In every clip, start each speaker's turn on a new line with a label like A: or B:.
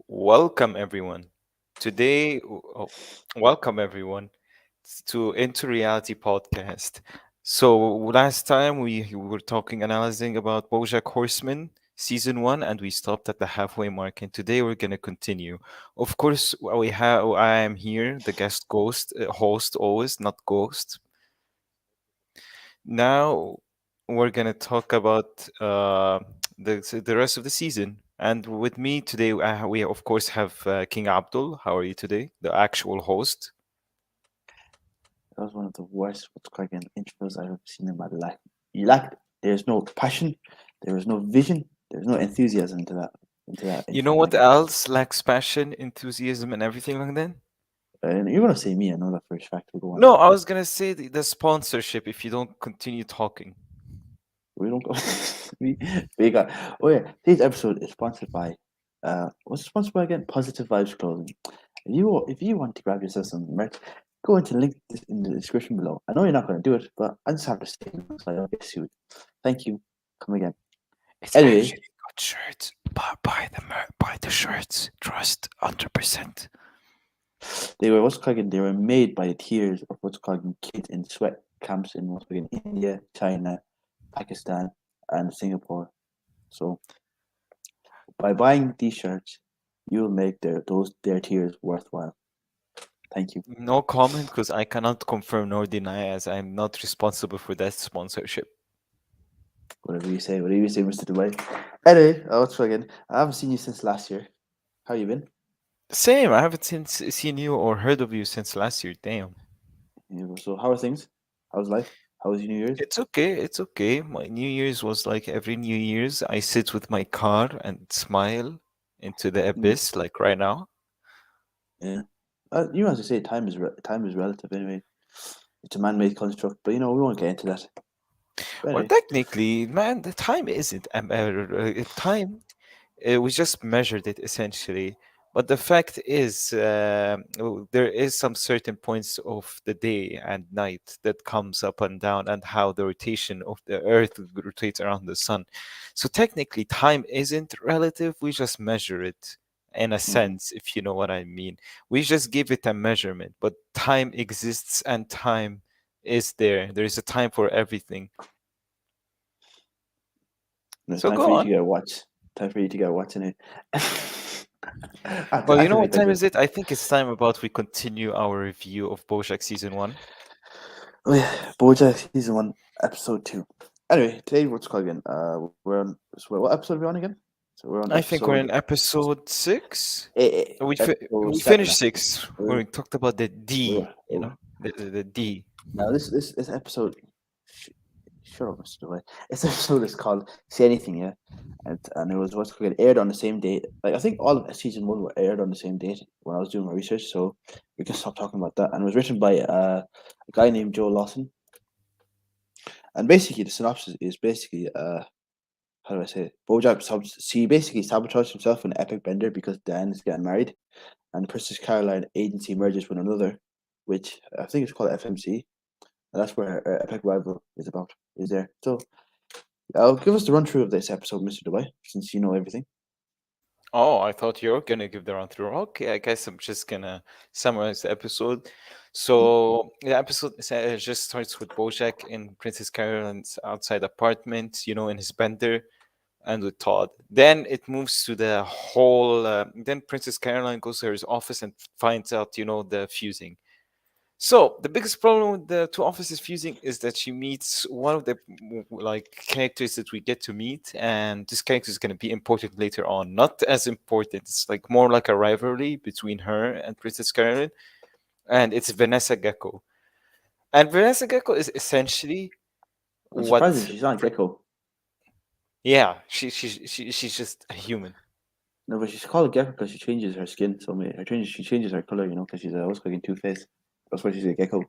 A: Welcome everyone. Today, welcome everyone to Into Reality podcast. So last time we were talking, analyzing about Bojack Horseman season one, and we stopped at the halfway mark. And today we're gonna continue. Of course, we have. I am here, the guest host, always not ghost. Now we're gonna talk about the rest of the season. And with me today, we of course have King Abdul. How are you today? The actual host.
B: That was one of the worst what's cracking intros I've ever seen in my life. You lack there's no passion, there is no vision, there's no enthusiasm into that
A: You know
B: intro,
A: what
B: mate.
A: else lacks passion, enthusiasm, and everything like that?
B: And you're gonna say me, I know that for a fact. We'll go on.
A: No, I was gonna say the sponsorship. If you don't continue talking,
B: We don't go we, we got today's episode is sponsored by what's it sponsored by again? Positive Vibes Clothing. If you want to grab yourself some merch, go into link this in the description below. I know you're not gonna do it, but I just have to say it so I don't get sued. Thank you. Come again.
A: it's
B: Anyway,
A: actually good shirts. Buy the shirts. Trust 100%.
B: they were made by the tears of what's called kids in sweat camps in what's called India, China, Pakistan, and Singapore. So by buying these shirts, you'll make their tears worthwhile. Thank you.
A: No comment because I cannot confirm nor deny as I'm not responsible for that sponsorship.
B: Whatever you say, Mr. Dubai. Anyway, what's again? I haven't seen you since last year. How you been?
A: Same, I haven't seen you or heard of you since last year. Damn.
B: So how are things? How's life? How was your New Year's?
A: It's okay, it's okay. My New Year's was like every New Year's, I sit with my car and smile into the
B: Hmm.
A: abyss, like right now.
B: Yeah. You know, as I say, time is relative anyway. It's a man-made construct, but we won't get into that. But
A: Well,
B: anyway,
A: technically, man, the time isn't time. We just measured it essentially. But the fact is, there is some certain points of the day and night that comes up and down, and how the rotation of the Earth rotates around the sun. So technically, time isn't relative. We just measure it in a
B: hmm
A: sense, if you know what I mean. We just give it a measurement, but time exists and time is there. There is a time for everything.
B: it's
A: So
B: time
A: go
B: for you to
A: on.
B: get a watch. Time for you to get a watch in it.
A: Well,
B: I
A: you know
B: can
A: what
B: make that
A: time
B: joke.
A: is it? I think it's time about we continue our review of BoJack season one.
B: Oh yeah, BoJack season 1, episode 2. Anyway, today what's called again? What episode are we on again? So we're on
A: I think we're
B: episode
A: in episode six.
B: episode
A: We
B: 7
A: finished
B: now.
A: six.
B: We're,
A: We talked about the
B: we're,
A: D. You
B: we're,
A: know, the D.
B: now this episode. sh- Shut up, Mr. Dwight. This episode is called "Say Anything," yeah, and it was what's called aired on the same date. Like I think all of season 1 were aired on the same date when I was doing my research, so we can stop talking about that. And it was written by a guy named Joe Lawson. And basically, the synopsis is basically how do I say it? He basically sabotaged himself in an epic bender because Dan is getting married, and Princess Caroline agency merges with another, which I think is called FMC, and that's where Epic Rival is about. Is there? So I'll give us the run through of this episode, Mister Dubai, since you know everything.
A: Oh, I thought you were gonna give the run through. Okay, I guess I'm just gonna summarize the episode.
B: Mm.
A: So the episode just starts with Bojack in Princess Caroline's outside apartment, in his bender, and with Todd. Then it moves to the whole. Then Princess Caroline goes to his office and finds out, the fusing. So the biggest problem with the two offices fusing is that she meets one of the like characters that we get to meet, and this character is going to be important later on. Not as important. It's like more like a rivalry between her and Princess Caroline, and it's Vanessa Gecko. And Vanessa Gecko is essentially
B: I'm surprised that
A: what.
B: she's not Gecko.
A: Yeah, she's just a human.
B: No, but she's called Gecko because she changes her skin. So she changes her color, because she's a what's called Two Face. That's why she's a Gecko.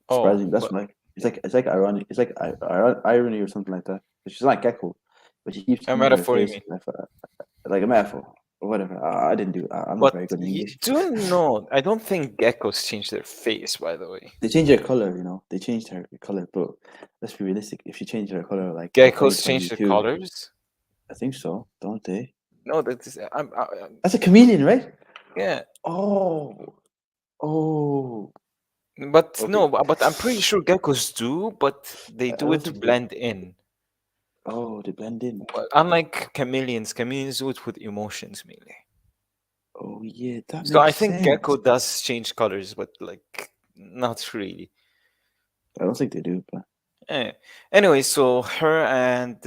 A: Oh,
B: Surprising. That's
A: but
B: like it's like ironic. It's like irony or something like that. But she's not Gecko, but she keeps
A: a
B: changing her
A: metaphor, you
B: face
A: mean?
B: like a metaphor or whatever. I didn't do. I'm not
A: But
B: very good in
A: you
B: English.
A: do know, I don't think geckos change their face, by the way.
B: They changed her color. They changed her color. But let's be realistic. If she changed her color like in
A: Geckos change their
B: 2022,
A: colors.
B: I think so. Don't they?
A: No, that is
B: That's a chameleon, right?
A: yeah.
B: Oh, oh.
A: But
B: Okay.
A: no, but I'm pretty sure geckos do, but they
B: I
A: do
B: don't
A: it to
B: think so.
A: blend in.
B: Oh, they blend in.
A: Unlike chameleons, chameleons do it with emotions mainly.
B: Oh yeah, that
A: So I
B: makes
A: think
B: sense.
A: gecko does change colors, but like not really.
B: I don't think they do, but
A: Eh. Anyway, so her and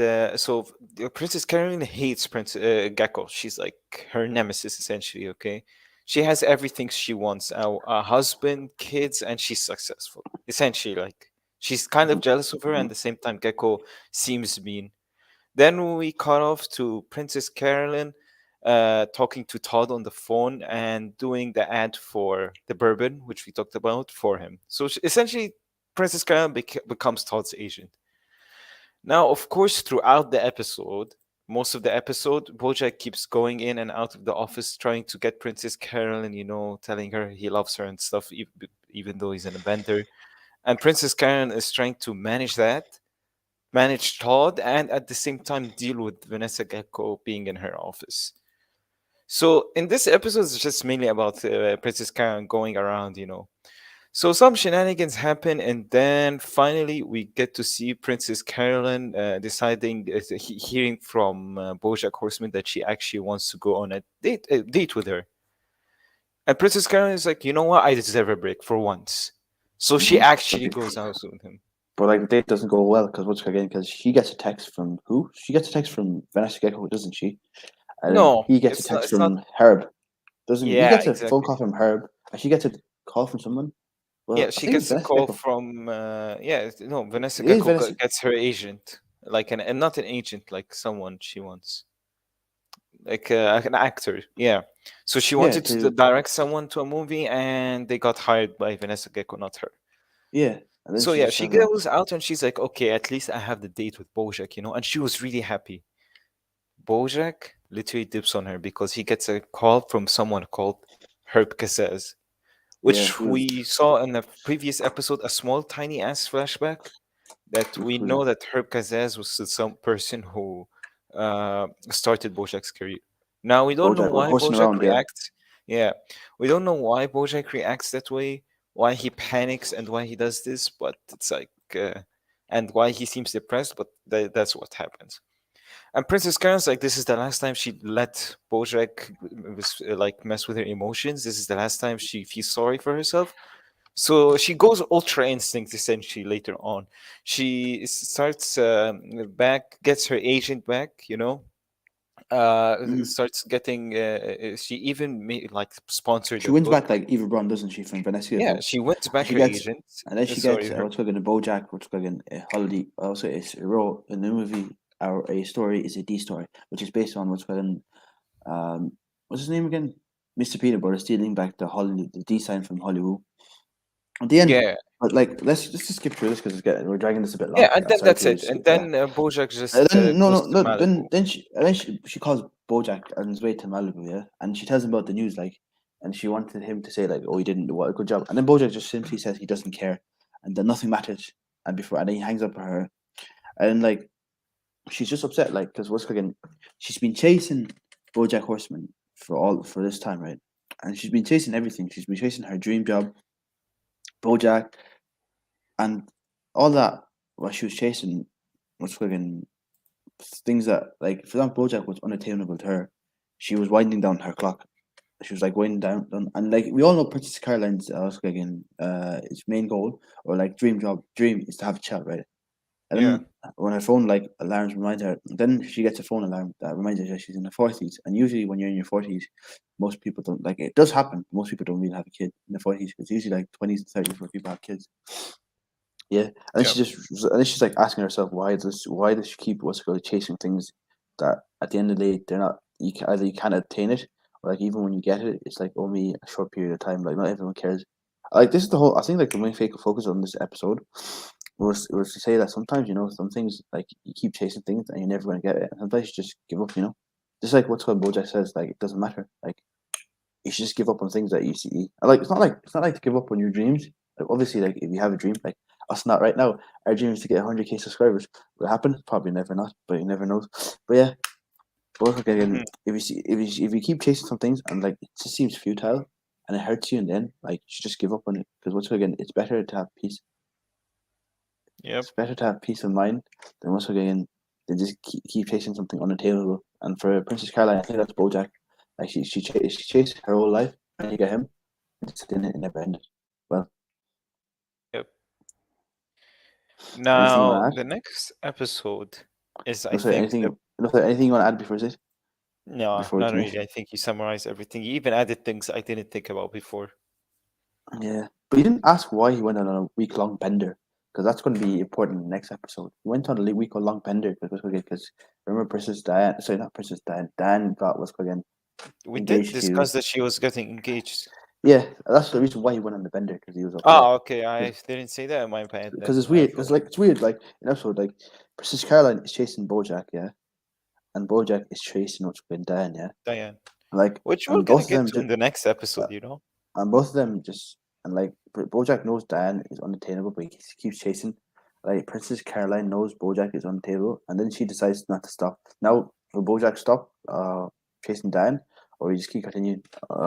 A: Princess Caroline hates Prince Gecko. She's like her nemesis essentially. Okay, she has everything she wants: a husband, kids, and she's successful. Essentially, like she's kind of jealous of her, and
B: Mhm.
A: at the same time, Gecko seems mean. Then we cut off to Princess Carolyn talking to Todd on the phone and doing the ad for the bourbon, which we talked about for him. So essentially, Princess Carolyn becomes Todd's agent. Now, of course, throughout the episode, most of the episode, Bojack keeps going in and out of the office trying to get Princess Carolyn, telling her he loves her and stuff, even though he's an bender. And Princess Karen is trying to manage Todd, and at the same time deal with Vanessa Gecko being in her office. So in this episode, it's just mainly about Princess Karen going around, So some shenanigans happen, and then finally we get to see Princess Carolyn deciding, hearing from Bojack Horseman that she actually wants to go on a date with her. And Princess Carolyn is like, you know what? I deserve a break for once. So she actually
B: Okay.
A: goes out with him.
B: But like the date doesn't go well because what's her again? Because she gets a text from who? She gets a text from Vanessa Gecko, doesn't she? And then
A: No,
B: he gets a
A: it's not.
B: text
A: It's not.
B: from Herb. Doesn't he? He
A: Yeah,
B: gets a phone
A: exactly.
B: call from Herb, and she gets a call from someone.
A: Yeah,
B: Well, I
A: she
B: think it was
A: gets a
B: Vanessa
A: call
B: Gecko.
A: from no, Vanessa
B: It is
A: Gecko
B: Vanessa.
A: gets her agent, like an and not an agent, like someone she wants, like an actor. Yeah, so she
B: Yeah,
A: wanted to
B: to
A: direct someone to a movie, and they got hired by Vanessa Gecko, not her.
B: yeah, and then
A: So
B: she
A: yeah,
B: just
A: she
B: says like,
A: goes out and she's like, okay, at least I have the date with Bojack, and she was really happy. Bojack literally dips on her because he gets a call from someone called Herb Casez,
B: yeah,
A: which we saw in the previous episode, a small tiny ass flashback that we
B: who's
A: know that Herb Kazaz was some person who started Bojack's career. Now we don't know
B: Bojack
A: why
B: horsing
A: Bojack
B: around. Yeah,
A: reacts. Yeah, we don't know why Bojack reacts that way, why he panics, and why he does this. But it's like, and why he seems depressed. But that's what happens. And Princess Karen's like, this is the last time she let Bojack like mess with her emotions. This is the last time she feels sorry for herself. So she goes ultra instinct essentially later on. She starts back, gets her agent back,
B: mm.
A: starts getting, she even like sponsored
B: She
A: a
B: wins
A: book.
B: back like Eva Braun, doesn't she, from Vanessa
A: Yeah,
B: Gecko?
A: she wins
B: And
A: back
B: she
A: her
B: gets,
A: agent.
B: and then she gets
A: Sorry, her.
B: what's called a Bojack, what's called a holiday. Also, it's a role in the movie. Our a story is a D story, which is based on what's called what's his name again? Mr. Peanut Butter stealing back the D sign from Hollywood. At the end,
A: Yeah,
B: but like let's just skip through this because we're dragging this a bit long.
A: yeah, and then
B: Sorry
A: that's
B: to
A: it.
B: skip.
A: And then Bojack
B: And
A: just
B: then no
A: goes
B: no
A: to
B: no
A: Malibu.
B: then she calls Bojack on his way to Malibu, yeah, and she tells him about the news, like, and she wanted him to say like, oh, he didn't do what a good job, and then Bojack just simply says he doesn't care, and then nothing matters, and then he hangs up on her, and like she's just upset, like, because what's cooking, she's been chasing Bojack Horseman for this time, right, and she's been chasing everything, she's been chasing her dream job, Bojack, and all that what she was chasing was cooking things that, like, for example, Bojack was unattainable to her. She was winding down her clock. She was like winding down, and like we all know, Princess Caroline's its main goal or like dream is to have a child, right? And
A: Yeah,
B: then when her phone like alarms remind her, then she gets a phone alarm that reminds her that she's in her 40s. And usually, when you're in your 40s, most people don't, like, it does happen. Most people don't really have a kid in their 40s. It's usually like 20s and 30s where people have kids. Yeah, and then
A: yeah,
B: she's like asking herself, why does she keep what's it called chasing things that at the end of the day they're not, either you can't attain it, or like even when you get it, it's like only a short period of time. Like not everyone cares. Like this is the whole. I think like the main focus on this episode was to say that sometimes, some things, like, you keep chasing things and you're never gonna get it, and sometimes you just give up. Just like what's called Bojack says, like, it doesn't matter. Like, you should just give up on things that you see. And like it's not like to give up on your dreams. Like, obviously, like, if you have a dream, like us not right now, our dream is to get 100K subscribers. Will it happen? Probably never, not, but you never know. But yeah, Both again,
A: Mhm.
B: if you keep chasing some things and like it just seems futile and it hurts you, and then like you should just give up on it because once again, it's better to have peace.
A: Yep.
B: It's better to have peace of mind than once again than just keep chasing something unattainable. And for Princess Caroline, I think that's BoJack. Like she chased her whole life trying to get him, and then it never ended. Well,
A: Yep.
B: anything you
A: Now
B: want to
A: the
B: add?
A: next episode is, I
B: No, sorry.
A: think, the
B: Anything? No, sorry. Anything you want to add before this?
A: no,
B: Before we
A: not
B: finish?
A: really. I think you summarized everything. You even added things I didn't think about before.
B: Yeah, but you didn't ask why he went on a week-long bender, because that's going to be important in the next episode. He went on a week-long bender because remember Princess Diane, sorry, not Princess Diane, Diane got was again
A: We did
B: engaged to.
A: discuss that she was getting engaged.
B: Yeah, that's the reason why he went on the bender because he was upset.
A: Oh, okay. I didn't say that in my bad
B: Because
A: then.
B: it's
A: I
B: weird. Because
A: thought
B: like it's weird. Like in episode like Princess Caroline is chasing BoJack, yeah, and BoJack is chasing what's been Diane, yeah,
A: Diane,
B: like
A: which we're
B: and
A: gonna
B: both of
A: get
B: them
A: to
B: just
A: in the next episode. You know.
B: and both of them just and like BoJack knows Diane is unattainable, but he keeps chasing. Like Princess Caroline knows BoJack is unattainable, and then she decides not to stop. Now, will BoJack stop chasing Diane, or we just keep continuing?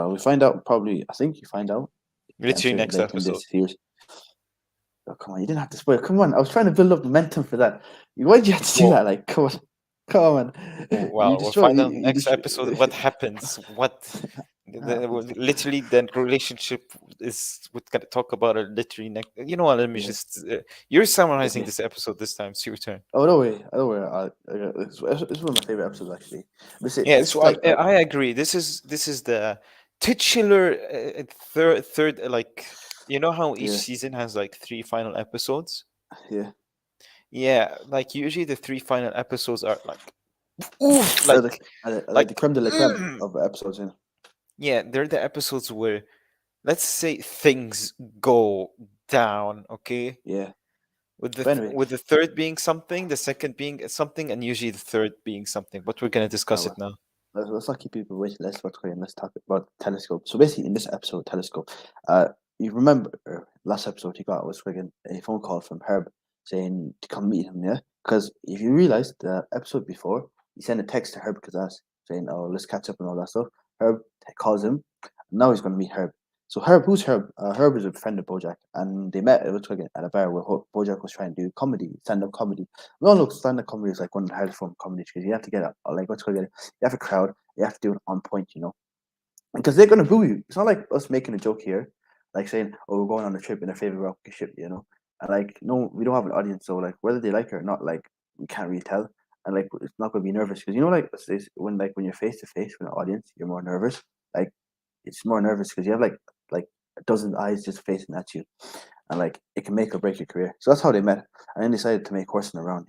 B: We find out probably. I think you find out.
A: Literally
B: Answer
A: next
B: later in
A: episode.
B: this series. Oh, come on, you didn't have to spoil. Come on, I was trying to build up momentum for that. Why did you have to do
A: Well,
B: that? Like, come on, come on. You
A: well, we'll
B: destroy.
A: find out
B: You
A: next
B: destroy.
A: episode what happens. What literally the relationship is. We're gonna talk about it literally next. You know what? Let me
B: Yeah.
A: just. You're summarizing
B: Okay.
A: this episode this time. It's your turn.
B: Oh no way! I don't worry. It's one of my favorite episodes actually. But
A: Yeah,
B: it's
A: so
B: just like
A: I agree. This is the titular third like you know how each
B: yeah,
A: season has like three final episodes?
B: yeah.
A: Yeah, like usually the three final episodes are like oof, like
B: I like the
A: like
B: creme de la creme of episodes. Yeah,
A: yeah, they're the episodes where let's say things go down, okay?
B: yeah.
A: With
B: But anyway,
A: with the third being something, the second being something, and usually the third being something. But we're gonna discuss
B: well,
A: it now.
B: let's not keep people waiting. Let's talk about Telescope. So basically, in this episode, Telescope, you remember last episode he got was friggin' a phone call from Herb saying to come meet him. Yeah, because if you realize the episode before, he sent a text to Herb Kazas saying, "Oh, let's catch up and all that stuff." Herb calls him. And now he's going to meet Herb. So Herb, who's Herb? Herb is a friend of BoJack, and they met at a bar where BoJack was trying to do comedy, stand-up comedy. We all know stand-up comedy is like one of the hardest form of comedy because you have to get like what's called you have a crowd, you have to do it on point, because they're gonna boo you. It's not like us making a joke here, like saying, "Oh, we're going on a trip in a favorite rocket ship," and like no, we don't have an audience, so like whether they like it or not, like we can't really tell, and like it's not gonna be nervous because like when you're face to face with an audience, you're more nervous. Like it's more nervous because you have like a dozen eyes just facing at you, and like it can make or break your career. So that's how they met, and then decided to make Horsing Around.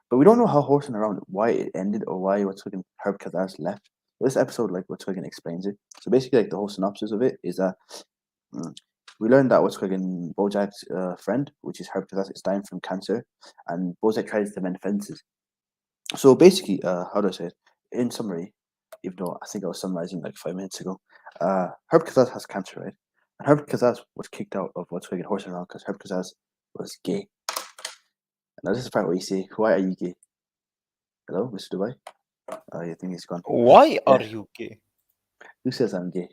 B: But we don't know how Horsing Around why it ended or why what's fucking Herb Kazas left. This episode, like what's fucking explains it. So basically, like the whole synopsis of it is that mm, we learned that what's fucking Bojack's friend, which is Herb Kazas, is dying from cancer, and Bojack tries to mend fences. So basically, how do I say it? In summary, even though I think I was summarizing like 5 minutes ago, Herb Kazaz has cancer, right? And Herb Kazaz was kicked out of what's Wicked Horse Around because Herb Kazaz was gay. Now this is the part where you say, "Why are you gay?" Hello, Mr. Dubai. You think he's gone?
A: Why are
B: Yeah.
A: you gay?
B: Who says I'm gay?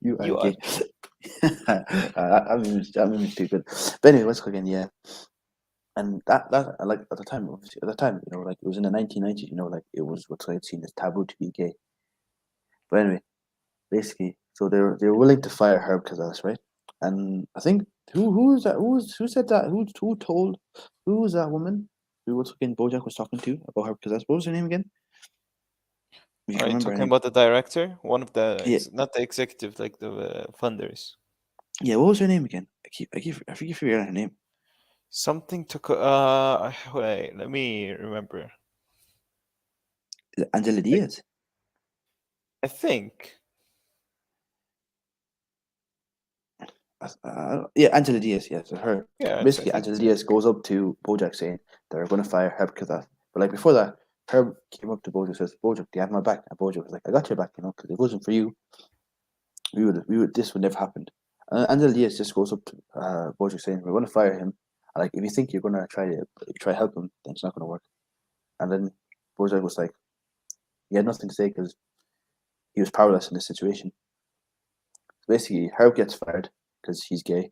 B: You are
A: You are
B: gay.
A: gay.
B: I'm stupid. But anyway, let's go again. Yeah. And that like at the time, obviously, at the time, like it was in the 1990s, like it was what's like seen as taboo to be gay. But anyway, basically, so they were willing to fire Herb Kazas, right? And I think who was that? Who said that? Who told? Who was that woman? Who was fucking Bojack was talking to about Herb Kazas? What was her name again? If you
A: Are
B: can
A: you
B: remember her
A: talking
B: name.
A: about the director? One of the
B: Yeah,
A: not the executive, like the funders.
B: yeah. What was her name again? I keep forgetting her name.
A: Something took. Wait, let me remember.
B: Is it Angela
A: Like,
B: Diaz.
A: I think.
B: Yeah, Angela Diaz. Yeah, so her.
A: Yeah, I
B: Basically,
A: think
B: Angela
A: it's her.
B: Diaz goes up to Bojack saying they're going to fire Herb Kazas. But like before that, Herb came up to Bojack and says, "Bojack, do you have my back?" And Bojack was like, "I got your back, because if it wasn't for you, this would never happened." And Angel Diaz just goes up to Bojack saying, "We're going to fire him. Like, if you think you're going to try help him, then it's not going to work." And then Bojack was like, He had nothing to say because he was powerless in this situation. So basically, Herb gets fired because he's gay,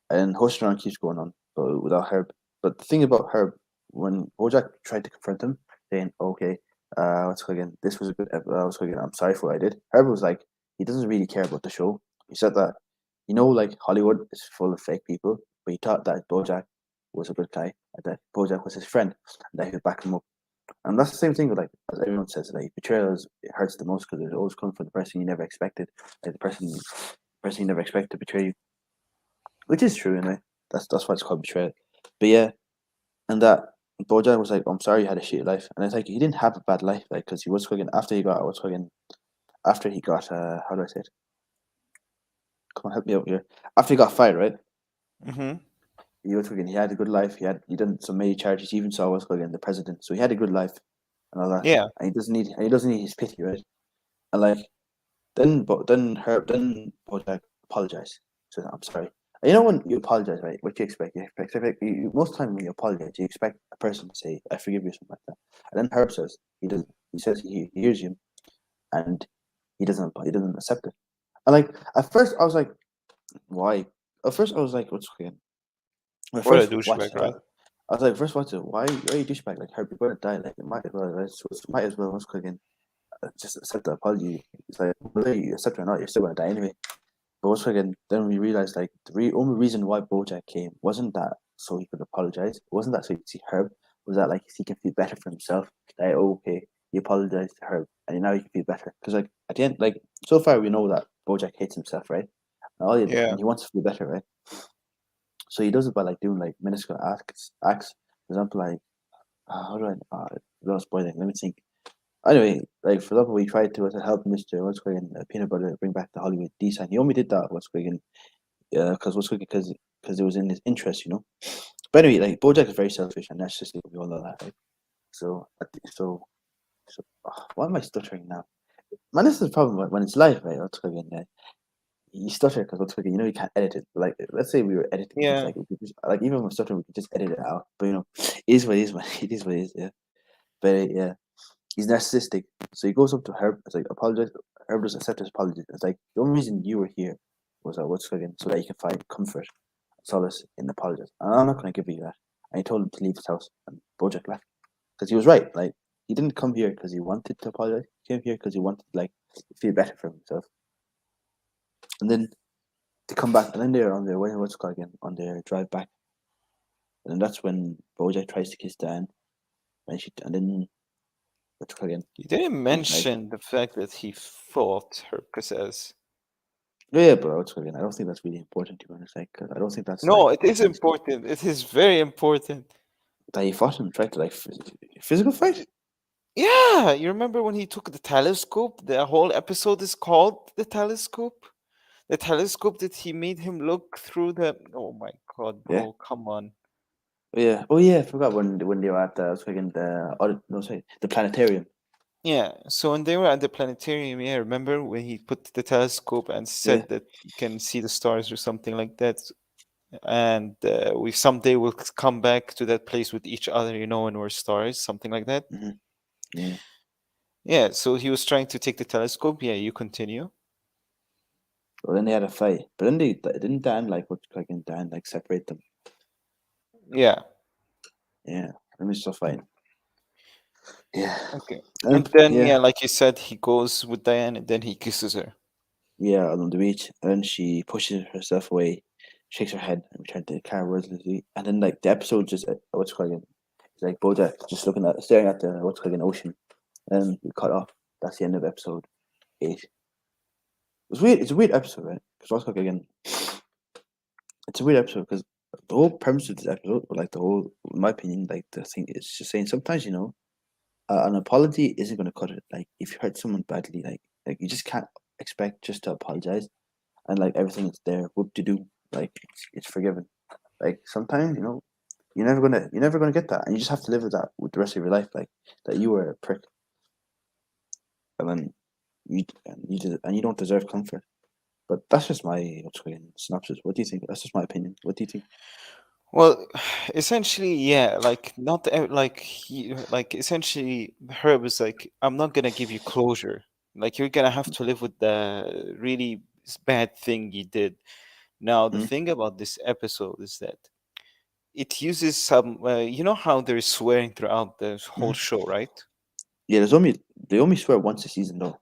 B: and Horseman keeps going on, but without Herb. But the thing about Herb, when Bojack tried to confront him, saying, "Okay, what's it called again? This was a good. What's it called again? I'm sorry for what I did." Herb was like, he doesn't really care about the show. He said that, like Hollywood is full of fake people, but he thought that Bojack was a good guy, and that Bojack was his friend, and that he would back him up. And that's the same thing with like as everyone says, like betrayal it hurts the most because it always comes from the person you never expected, like the person you never expected to betray you, which is true, anyway. That's why it's called betrayal. But yeah, and that Bojack was like, "I'm sorry you had a shitty life," and it's like he didn't have a bad life, like because he was fucking after he got how do I say it? Come on, help me out here. After he got fired, right?
A: Mm-hmm.
B: He had a good life. He done some major charities. He even saw what's called again the president, so he had a good life and all that.
A: Yeah.
B: And he doesn't need his pity, right? And like then Bojack apologized. So I'm sorry. And you know when you apologize, right? What you expect? Most time when you apologize, you expect a person to say, "I forgive you," something like that. And then Herb says he doesn't. He says he hears you, and he doesn't accept it. And like at first, I was like, "Why?" At first, I was like, "What's going?" When I
A: What a
B: first watched
A: douchebag,
B: it,
A: right?
B: I was like, "First watch it. Why are you douchebag? Like Herb, you're gonna die. Like it might as well. Right? So might as well once again just accept the apology. It's like whether you accept it or not, you're still gonna die anyway." But also again, then we realized like the only reason why Bojack came wasn't that so he could apologize. It wasn't that so he could see Herb. It was that like he can feel better for himself. Like okay, he apologized to Herb, and now he can feel better. Because like at the end, like so far we know that Bojack hates himself, right?
A: Yeah.
B: And he wants to feel better, right? So he does it by like doing like minuscule acts. Acts, for example, like how do I? Without spoiling, let me think. Anyway, like for example, we tried to help Mister What's going Peanut Butter bring back the Hollywood design. He only did that What's going because it was in his interest, you know. But anyway, like Bojack is very selfish and narcissistic. We all know that, right? So, why am I stuttering now? Man, this is the problem when it's live, right? What's going you stutter because what's going you can't edit it. Like, let's say we were editing this,
A: Yeah.
B: like, we could just, like even when stuttering, we could just edit it out. But it is what it is, man. It is what it is, yeah. But yeah, he's narcissistic. So he goes up to Herb. It's like apologize. Herb doesn't accept his apology. It's like the only reason you were here was what's again so that you can find comfort, solace in apologize. And I'm not going to give you that. And he told him to leave his house, and Bojack left because he was right. Like he didn't come here because he wanted to apologize. He came here because he wanted like to feel better for himself. And then to come back, and then they're on their way. What's it called again? On their drive back, and then that's when Bojack tries to kiss Diane, and then what's it called again?
A: You didn't
B: Like
A: mention the fact that he fought her possess.
B: yeah, but what's called again? I don't think that's really important to be honest. Like 'cause I don't think that's like
A: No, it is
B: that's
A: important. It is very important.
B: that he fought him, tried to like physical fight.
A: Yeah, you remember when he took the telescope? The whole episode is called the telescope. The telescope that he made him look through the. Oh my god,
B: Yeah,
A: bro! Come on.
B: oh yeah. I forgot when they were at the fucking the no sorry the planetarium.
A: Yeah, so when they were at the planetarium, yeah, remember when he put the telescope and
B: Yeah,
A: said that he can see the stars or something like that, and we someday will come back to that place with each other, when we're stars, something like that.
B: yeah.
A: Yeah, so he was trying to take the telescope. Yeah, you continue.
B: Well, then they had a fight, but then they didn't Dan like what fucking Dan like separate them.
A: Yeah.
B: Yeah, let me stop fighting. Yeah,
A: Okay.
B: and
A: And then,
B: yeah,
A: yeah, like you said, he goes with Diane and then he kisses her.
B: yeah, on the beach, and then she pushes herself away, shakes her head, and returns to the car wordlessly. And then like the episode just what's it called again? It's like Bojack just staring at the what's it called again ocean, and we cut off. That's the end of episode 8. It's weird. It's a weird episode, right? Because what's it called again? It's a weird episode because the whole premise of this episode, or like the whole, in my opinion, like the thing is just saying sometimes an apology isn't going to cut it. Like if you hurt someone badly, like you just can't expect just to apologize and like everything is there, whoop to do, like it's forgiven. Like sometimes you're never gonna get that, and you just have to live with that with the rest of your life, like that you were a prick, and then and you don't deserve comfort. But that's just my what's going synopsis. What do you think? That's just my opinion. What do you think?
A: Well, essentially, yeah, like not like like essentially Herb is like, I'm not gonna give you closure. Like you're gonna have to live with the really bad thing you did. Now, the
B: Mm,
A: thing about this episode is that it uses some, you know how there's swearing throughout the whole
B: mm.
A: show, right?
B: Yeah, there's only they only swear once a season though.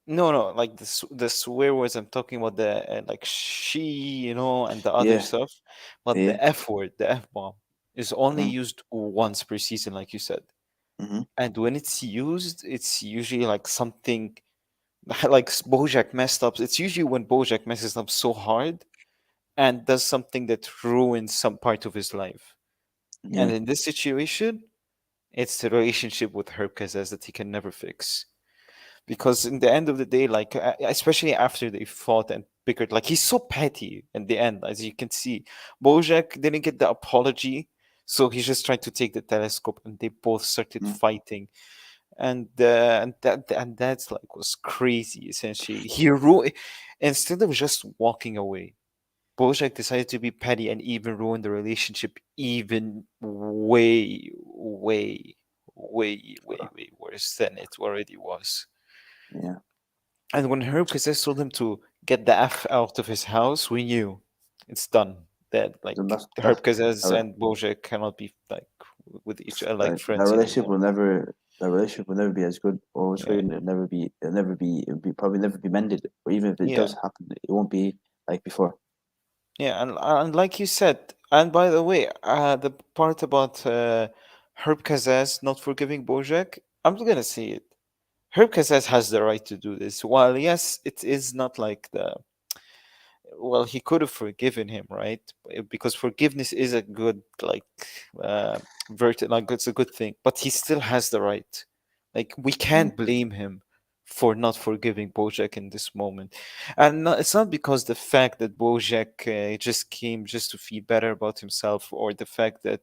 A: No, no, like the swear words. I'm talking about the like she, and the other
B: Yeah,
A: stuff. But
B: yeah.
A: the F word, the F bomb, is only
B: Mm,
A: used once per season, like you said.
B: mm-hmm.
A: And when it's used, it's usually like something like Bojack messed up. It's usually when Bojack messes up so hard and does something that ruins some part of his life. And
B: Yeah.
A: in this situation, it's the relationship with Herb Kazaz that he can never fix. Because in the end of the day, like especially after they fought and bickered, like he's so petty in the end, as you can see. Bojack didn't get the apology, so he just tried to take the telescope, and they both started
B: Mm,
A: fighting. And that's like was crazy. Essentially, instead of just walking away, Bojack decided to be petty and even ruin the relationship even way worse than it already was.
B: yeah.
A: And when Herb Cassez told him to get the F out of his house, we knew it's done. That
B: Then
A: like Herb Cassez
B: that,
A: and Bojack cannot be like with each other like
B: that
A: friends
B: relationship
A: anymore.
B: will never that relationship will never be as good or as
A: Yeah,
B: great, and it'll be probably never be mended, or even if it
A: yeah,
B: does happen, it won't be like before.
A: yeah. And like you said, and by the way, the part about Herb Cassez not forgiving Bojack, I'm gonna say it. Herb Cassez has the right to do this. While yes, it is not like the well, he could have forgiven him, right? Because forgiveness is a good like uh like it's a good thing, but he still has the right. Like we
B: Mm,
A: can't blame him for not forgiving Bojack in this moment. And it's not because the fact that Bojack just came just to feel better about himself, or the fact that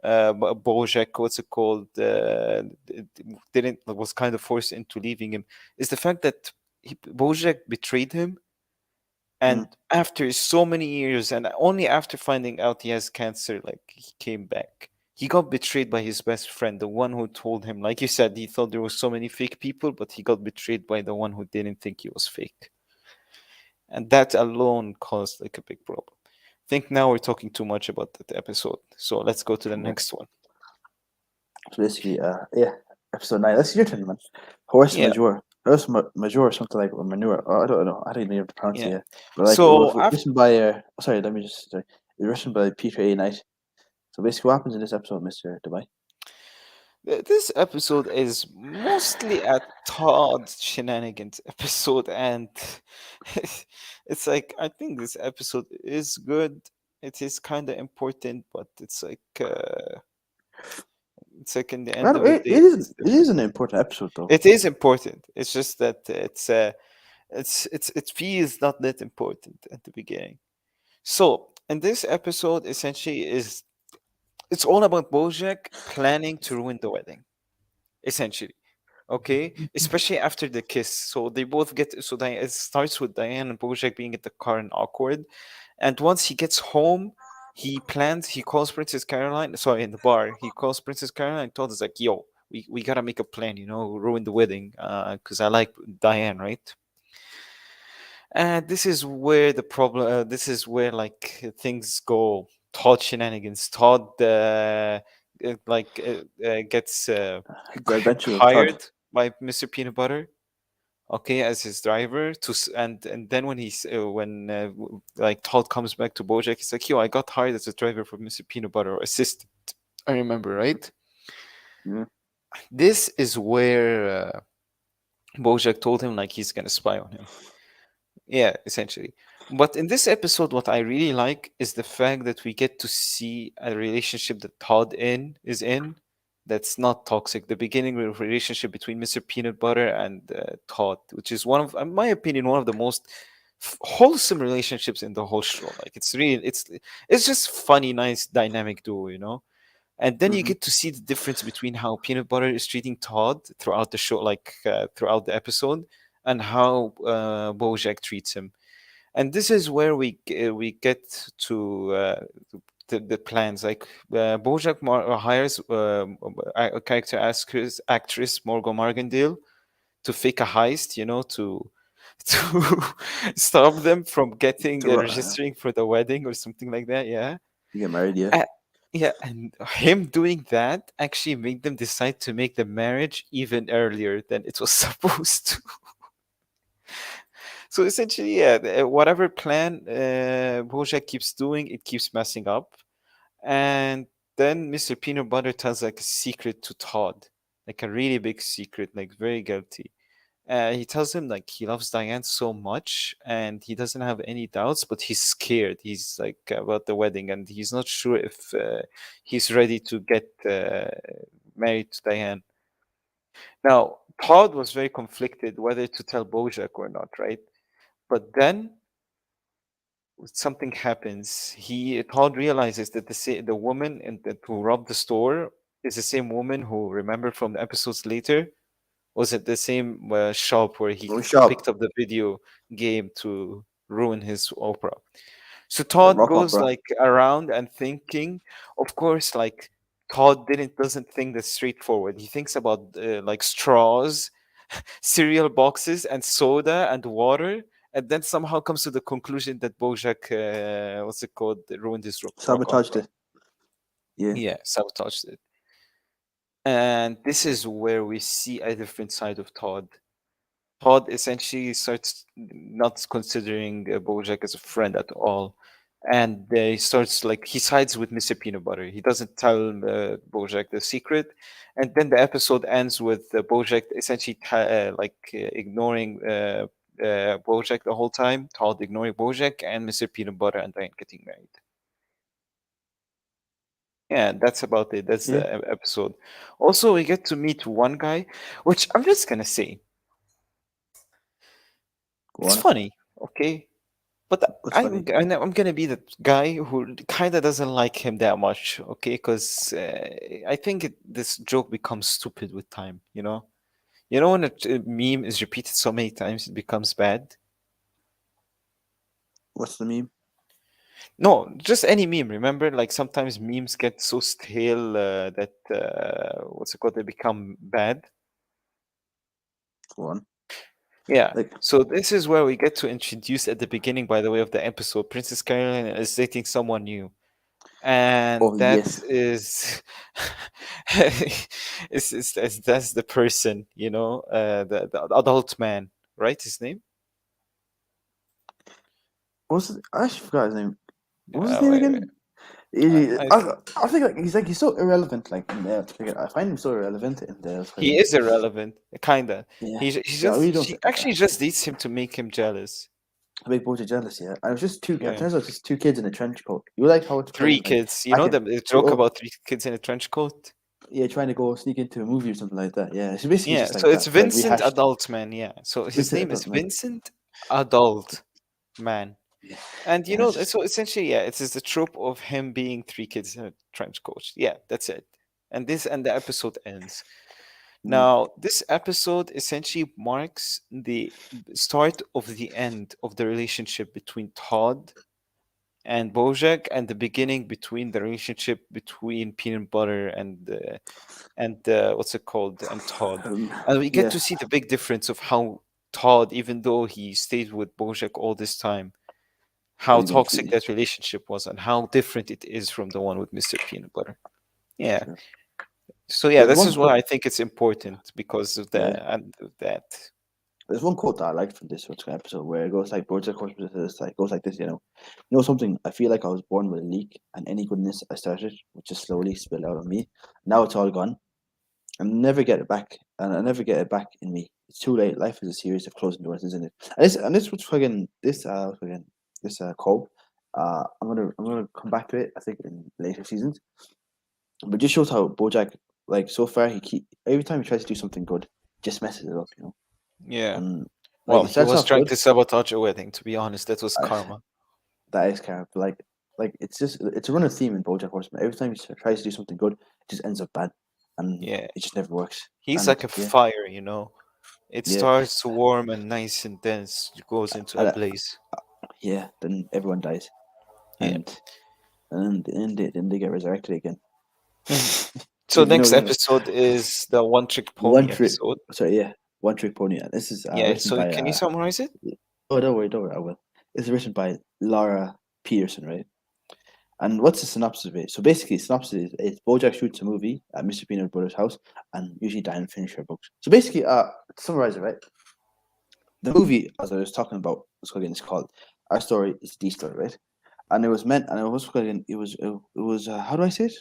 A: Bojack, what's it called, didn't was kind of forced into leaving him, is the fact that Bojack betrayed him,
B: mm,
A: and after so many years, and only after finding out he has cancer, like he came back. He got betrayed by his best friend, the one who told him, like you said, he thought there was so many fake people, but he got betrayed by the one who didn't think he was fake. And that alone caused like a big problem. I think now we're talking too much about that episode. So let's go to the
B: yeah.
A: next one.
B: So basically, yeah, episode 9. That's your turn, man. Horse
A: Yeah,
B: Majeure. Horse Majeure, or something like, or manure. I don't know. I don't even know how to pronounce it
A: yeah.
B: yet. But like, it was
A: So after
B: written by. Sorry, let me just. Sorry. It was written by Peter A. Knight. So basically, what happens in this episode, Mister Dubai?
A: This episode is mostly a Todd shenanigans episode, and it's like I think this episode is good. It is kind of important, but it's like in the end
B: Well,
A: of the day, it's
B: it is an important episode, though.
A: it is important. It's just that it feels not that important at the beginning. So in this episode, essentially, is it's all about Bojack planning to ruin the wedding. Essentially. Okay, especially after the kiss. So they both get so it starts with Diane and Bojack being at the car and awkward. And once he gets home, he calls Princess Caroline, sorry, in the bar. He calls Princess Caroline and told us like, yo, we gotta make a plan, ruin the wedding. Because I like Diane, right? And this is where the problem this is where like things go Todd shenanigans. Todd gets
B: The Adventures of Todd.
A: hired by Mr. Peanut Butter, okay, as his driver and then when like Todd comes back to Bojack, he's like, yo, I got hired as a driver for Mr. Peanut Butter, or assistant, I remember, right?
B: Mm,
A: This is where Bojack told him like he's gonna spy on him. Yeah, essentially. But in this episode, what I really like is the fact that we get to see a relationship that Todd in is in that's not toxic. The beginning of a relationship between Mr. Peanut Butter and Todd, which is one of, in my opinion, one of the most wholesome relationships in the whole show. Like it's just funny, nice, dynamic duo. And then you
B: mm-hmm.
A: get to see the difference between how Peanut Butter is treating Todd throughout the show, like throughout the episode, and how Bojack treats him. And this is where we get to the plans. Like Bojack hires a character actress Morgan Margendale to fake a heist, to stop them from getting registering for the wedding or something like that. Yeah.
B: you get married, yeah.
A: Uh, yeah, and him doing that actually made them decide to make the marriage even earlier than it was supposed to. So essentially, yeah, whatever plan Bojack keeps doing, it keeps messing up. And then Mr. Peanut Butter tells like a secret to Todd, like a really big secret, like very guilty. He tells him like he loves Diane so much and he doesn't have any doubts, but he's scared. He's like about the wedding and he's not sure if he's ready to get married to Diane. Now, Todd was very conflicted whether to tell Bojack or not, right? But then something happens. Todd realizes that the woman who robbed the store is the same woman who, remember from the episodes later, was at the same shop where he
B: Oh, shop.
A: picked up the video game to ruin his opera. So
B: The
A: Todd
B: rock
A: goes
B: opera.
A: like around and thinking, of course, like Todd doesn't think that straightforward. He thinks about like straws, cereal boxes, and soda and water, and then somehow comes to the conclusion that Bojack, what's it called, ruined his rock
B: Sabotaged
A: opera.
B: it. Yeah.
A: Yeah, sabotaged it. And this is where we see a different side of Todd. Todd essentially starts not considering Bojack as a friend at all, and he starts like he sides with Mr. Peanut Butter. He doesn't tell Bojack the secret, and then the episode ends with Bojack essentially ignoring Bojack the whole time. Todd ignoring Bojack, and Mr. Peanut Butter and Diane getting married. Yeah, that's about it. That's the
B: Yeah.
A: episode. Also, we get to meet one guy, which I'm just gonna say,
B: Go
A: it's
B: on.
A: funny, okay? But
B: What's funny?
A: I'm gonna be the guy who kind of doesn't like him that much, okay? Because I think this joke becomes stupid with time. You know when a meme is repeated so many times, it becomes bad.
B: What's the meme?
A: No, just any meme. Remember, like sometimes memes get so stale that what's it called? They become bad.
B: Go on.
A: Yeah.
B: Like,
A: So this is where we get to introduce at the beginning, by the way, of the episode. Princess Caroline is dating someone new, and
B: oh
A: that
B: yes.
A: is that's the person, the adult man, right? His name.
B: What's his, I actually forgot his name. What was his name
A: Wait, wait.
B: again? He-
A: I,
B: I think like he's so irrelevant. Like in the I find him so irrelevant in the
A: he
B: fucking.
A: is irrelevant, kinda.
B: Yeah.
A: He
B: Yeah. I really
A: just
B: don't.
A: she actually just needs him to make him jealous.
B: I make Bojack jealous. Yeah. And it was just two. It
A: Yeah,
B: turns out it's just two kids in a trench coat. You like how it's
A: three
B: fucking like
A: kids. You
B: back
A: know
B: in
A: the
B: two
A: joke
B: oh
A: about three kids in a trench coat.
B: yeah, trying to go sneak into a movie or something like that. Yeah. It's basically
A: Yeah,
B: just
A: so
B: like
A: it's
B: that, like
A: Vincent
B: rehashed.
A: Adult Man. Yeah, so his
B: Vincent
A: name is
B: Adult Man.
A: Vincent Adult Man.
B: Yeah.
A: And
B: And it's just
A: so essentially, yeah, it's just the trope of him being three kids in a trench coat. Yeah, that's it. And the episode ends.
B: mm,
A: Now, this episode essentially marks the start of the end of the relationship between Todd and Bojack, and the beginning between the relationship between Peanut Butter and what's it called, and Todd. And we get
B: yeah.
A: to see the big difference of how Todd, even though he stayed with Bojack all this time,
B: But
A: how
B: he's been
A: toxic
B: treated.
A: that relationship was and how different it is from the one with Mr. Peanut Butter. Yeah.
B: Sure.
A: So yeah,
B: There's
A: this
B: one
A: is why
B: quote.
A: I think it's important because of
B: Yeah.
A: that.
B: There's one quote that I liked from this particular episode where it goes like Bojack Horseman says like goes like this, you know something. I feel like I was born with a leak, and any goodness I started would just slowly spill out of me. Now it's all gone, and never get it back, and I never get it back in me. It's too late. Life is a series of closing doors, isn't it? And this was fucking this quote. I'm gonna come back to it. I think in later seasons, but it just shows how Bojack like so far every time he tries to do something good, just messes it up,
A: Yeah.
B: and like
A: Well,
B: it
A: he
B: starts
A: was
B: off
A: trying
B: good.
A: to sabotage a wedding, to be honest. That was
B: I,
A: karma.
B: that is kind of like it's a running theme in BoJack Horseman. Every time he tries to do something good, it just ends up bad, and
A: Yeah.
B: it just never works.
A: He's
B: And
A: like a
B: yeah,
A: fire. It
B: yeah,
A: starts warm and nice and dense, goes into a
B: and,
A: blaze.
B: yeah. Then everyone dies,
A: Yeah.
B: and and then they get resurrected again.
A: Mhm. So
B: You know,
A: next
B: you know,
A: episode is the One Trick
B: one
A: Pony
B: trick.
A: episode.
B: Sorry, yeah, one trick pony. This is
A: Yeah.
B: written
A: So
B: by
A: can you summarize it?
B: oh, don't worry, I will. It's written by Laura Peterson, right? And what's the synopsis of it? So basically, synopsis is Bojack shoots a movie at Mr. Peanut Butter's house, and usually Diane finish her books. So basically, to summarize it, right? The movie, as I was talking about, is called Our Story is the Story, right? And it was meant, and it was again, it was how do I say it?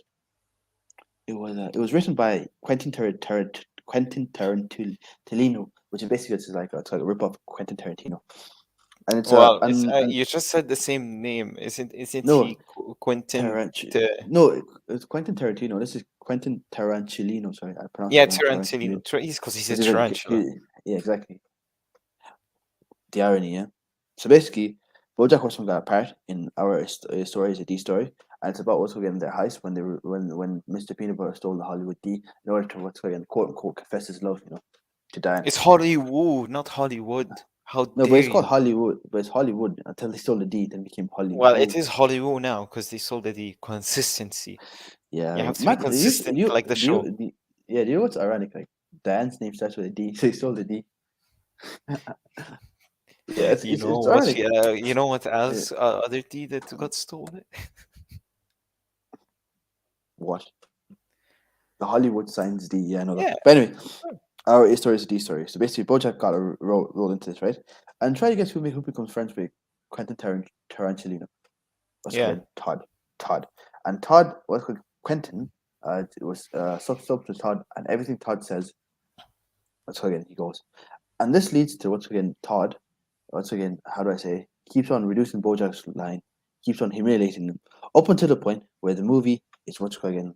B: It was written by Quentin Tarantino, which is basically it's like a rip off Quentin Tarantino, and it's
A: Well, it's you just said the same name. Isn't
B: no
A: he Quentin?
B: no, it's Quentin Tarantino. This is Quentin Tarantino. Sorry, I pronounced
A: Yeah,
B: it wrong.
A: Tarantino.
B: Tarantino.
A: He's because he's a
B: Because he's a
A: tarantula.
B: yeah, exactly. The irony, yeah. So basically, BoJack Horseman got a part in our story is a D story, and it's about what's going their heist when they were when Mr. Peanut Butter stole the Hollywood D in order to what's going quote unquote confess his love, to Diane.
A: It's Hollywood, not Hollywood. How
B: No, but
A: dare
B: it's called
A: you?
B: Hollywood. But it's Hollywood until they stole the D, then it became
A: Well, it
B: Hollywood.
A: is Hollywood now because they sold the consistency. You
B: Yeah,
A: have to be
B: Matt,
A: consistent, like the show.
B: yeah, do you know what's ironic? Like Diane's name starts with a D, so he stole the D. Yeah, it's ironic.
A: You know what
B: Uh,
A: else? Other tea that got stolen.
B: what? The Hollywood signs D. Yeah, I know that.
A: Yeah.
B: But anyway, our A story is a D story. So basically, Bojack got a roll into this, right? And try to guess who becomes friends with Quentin Tarantino. What's
A: Yeah.
B: called Todd. Todd. And Todd, what's called Quentin, it was sub to Todd, and everything Todd says, what's called again, he goes. And this leads to once again Todd, once again, how do I say, keeps on reducing Bojack's line, keeps on humiliating him, up until the point where the movie is what's called again,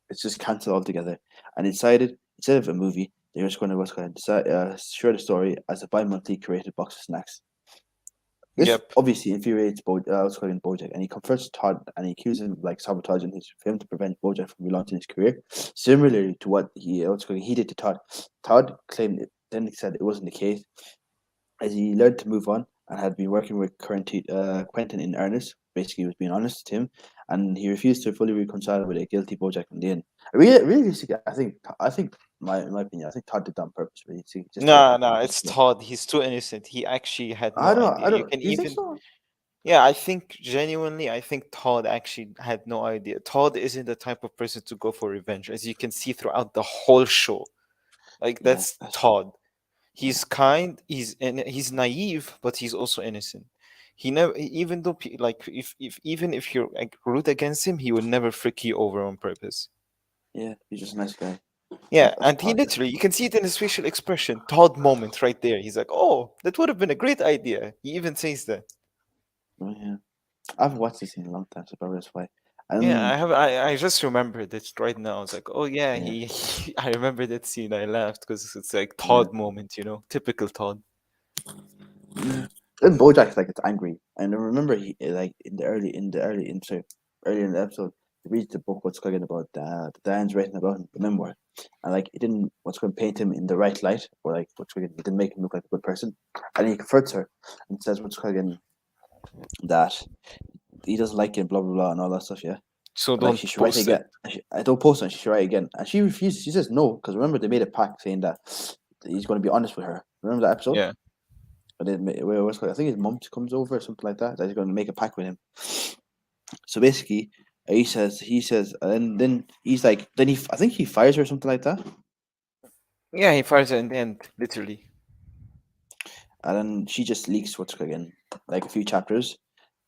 B: it's just cancelled altogether. And decided instead of a movie, they're just going to what's called share the story as a bi-monthly curated box of snacks. This
A: Yep.
B: obviously infuriates Bojack, and he confronts Todd and he accuses him of like sabotaging his film to prevent Bojack from relaunching his career, similarly to what he did to Todd. Todd claimed then he said it wasn't the case, as he learned to move on and had been working with Quentin in earnest. Basically, he was being honest to him, and he refused to fully reconcile with a guilty Bojack in the end. Realistically, I think, my opinion, I think Todd did that on purpose. Really, just to get
A: No,
B: back
A: no,
B: on his.
A: it's Todd. He's too innocent. He actually had
B: I
A: no
B: don't know.
A: idea.
B: I
A: You
B: don't.
A: can
B: You think
A: even,
B: so?
A: yeah, I think genuinely, I think Todd actually had no idea. Todd isn't the type of person to go for revenge, as you can see throughout the whole show. Like
B: Yeah,
A: that's
B: that's true.
A: Todd. He's kind. He's naive, but he's also innocent. He never, even though like if even if you're like root against him, he will never frick you over on purpose.
B: Yeah, he's just a nice guy.
A: Yeah,
B: That's
A: and he
B: Todd.
A: literally, you can see it in his facial expression. Todd moment right there. He's like, "Oh, that would have been a great idea." He even says that.
B: Oh, yeah, I've watched this in a long time, so probably that's why.
A: Yeah,
B: And
A: I just remembered it right now. I was like, "Oh yeah,
B: yeah,
A: I remember that scene. I laughed because it's like
B: yeah.
A: Todd moment, typical Todd."
B: Yeah. Then Bojack's like it's angry, and I remember he like earlier in the episode, he reads the book what's going about the Diane's writing about him, the memoir, and like it didn't what's going to paint him in the right light, or like what's going it didn't make him look like a good person, and he confronts her and says what's going that he doesn't like it, blah blah blah, and all that stuff, yeah.
A: So
B: And like
A: don't
B: she should write it
A: post it.
B: again. I don't post it. And she should write it again, and she refuses. She says no because remember they made a pact saying that he's going to be honest with her. Remember that episode?
A: Yeah.
B: But then I think his mum comes over or something like that. That he's going to make a pact with him. So basically, he says, and then he's like, I think he fires her or something like that.
A: Yeah, he fires it in the end, literally.
B: And then she just leaks what's again, like a few chapters,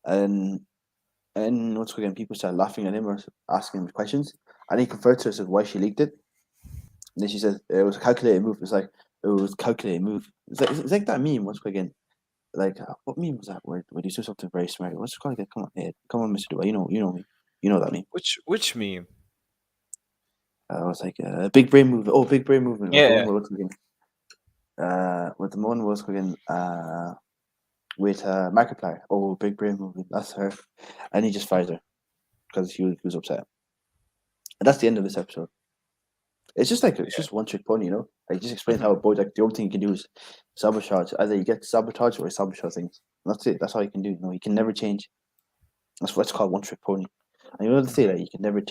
B: and what's again, people start laughing at him or asking him questions, and he confronts her as to why she leaked it. And then she says it was a calculated move. It's like it was a calculated move. It's like that meme. What's again? Like what meme was that? Where you do something very smart. What's it called again? Come on, Mister Dubai. You know me. You know that meme.
A: Which meme?
B: I was like big brain movement. Oh, big brain movement. With the one
A: Yeah.
B: we're looking again. With the one was again. With Markiplier. Oh, big brain movement. That's her. And he just fires her because he was upset. And that's the end of this episode. It's just like it's
A: Yeah.
B: just one trick pony, Like just explain how Bojack. The only thing he can do is sabotage. Either you get sabotage or he sabotage things. And that's it. That's all he can do. He can never change. That's what's called one trick pony. And you know they say
A: Mhm,
B: that you can never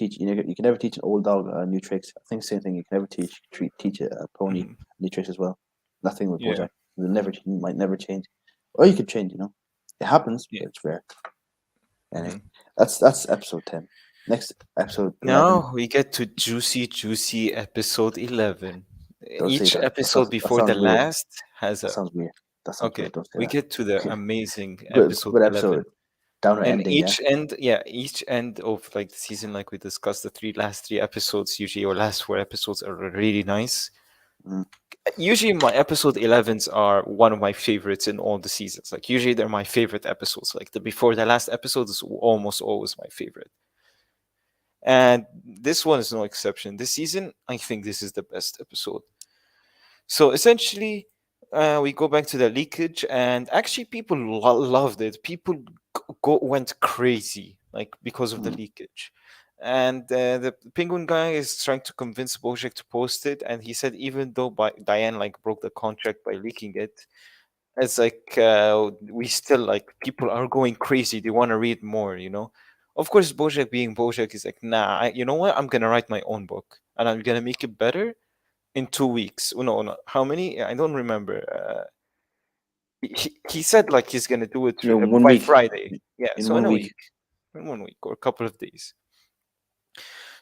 B: teach an old dog new tricks. I think same thing. You can never teach a pony
A: mhm.
B: new tricks as well. Nothing with
A: Yeah,
B: Bojack. You might never change, or you could change. You know, it happens,
A: yeah.
B: but it's rare. Anyway,
A: Mhm.
B: that's episode 10. Next episode 11.
A: Now we get to juicy episode 11.
B: Don't say
A: Each
B: that.
A: episode
B: That
A: before the
B: sounds weird.
A: last has
B: That
A: a.
B: sounds weird. That sounds
A: Okay,
B: weird. Don't say
A: we
B: that.
A: get to the amazing
B: Good,
A: episode
B: good
A: 11.
B: episode. Downer
A: And
B: ending. Yeah.
A: each end of like the season, like we discussed, the last three episodes, usually or last four episodes are really nice.
B: Mm.
A: Usually my episode 11s are one of my favorites in all the seasons. Like usually they're my favorite episodes. Like the before the last episode is almost always my favorite. And this one is no exception. This season, I think this is the best episode. So essentially, we go back to the leakage, and actually, people loved it. People went crazy, like because of the
B: Mm.
A: leakage. And the penguin guy is trying to convince Bojack to post it, and he said even though Diane like broke the contract by leaking it, it's like we still like people are going crazy. They want to read more, you know. Of course, Bojack being Bojack is like, nah. You know what? I'm gonna write my own book, and I'm gonna make it better in 2 weeks. Oh, no, no. How many? I don't remember. He said like he's gonna do it
B: You know, 1 week.
A: by Friday. Yeah,
B: In
A: so in
B: one
A: a
B: week.
A: week, in 1 week or a couple of days.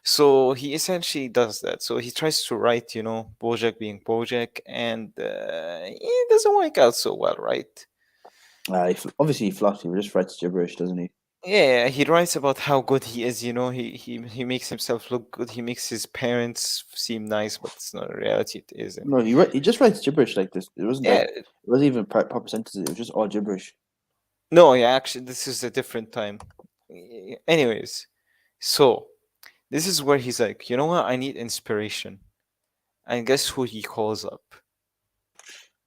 A: So he essentially does that. So he tries to write, you know, Bojack being Bojack, and it doesn't work out so well, right?
B: Obviously he flops. He just writes gibberish, doesn't he?
A: Yeah, he writes about how good he is. You know, he makes himself look good. He makes his parents seem nice, but it's not a reality. It isn't.
B: No, he just writes gibberish like this. It wasn't like
A: Yeah,
B: it wasn't even proper sentences. It was just all gibberish.
A: no, yeah, actually, this is a different time. Anyways, so this is where he's like, you know what? I need inspiration. And guess who he calls up?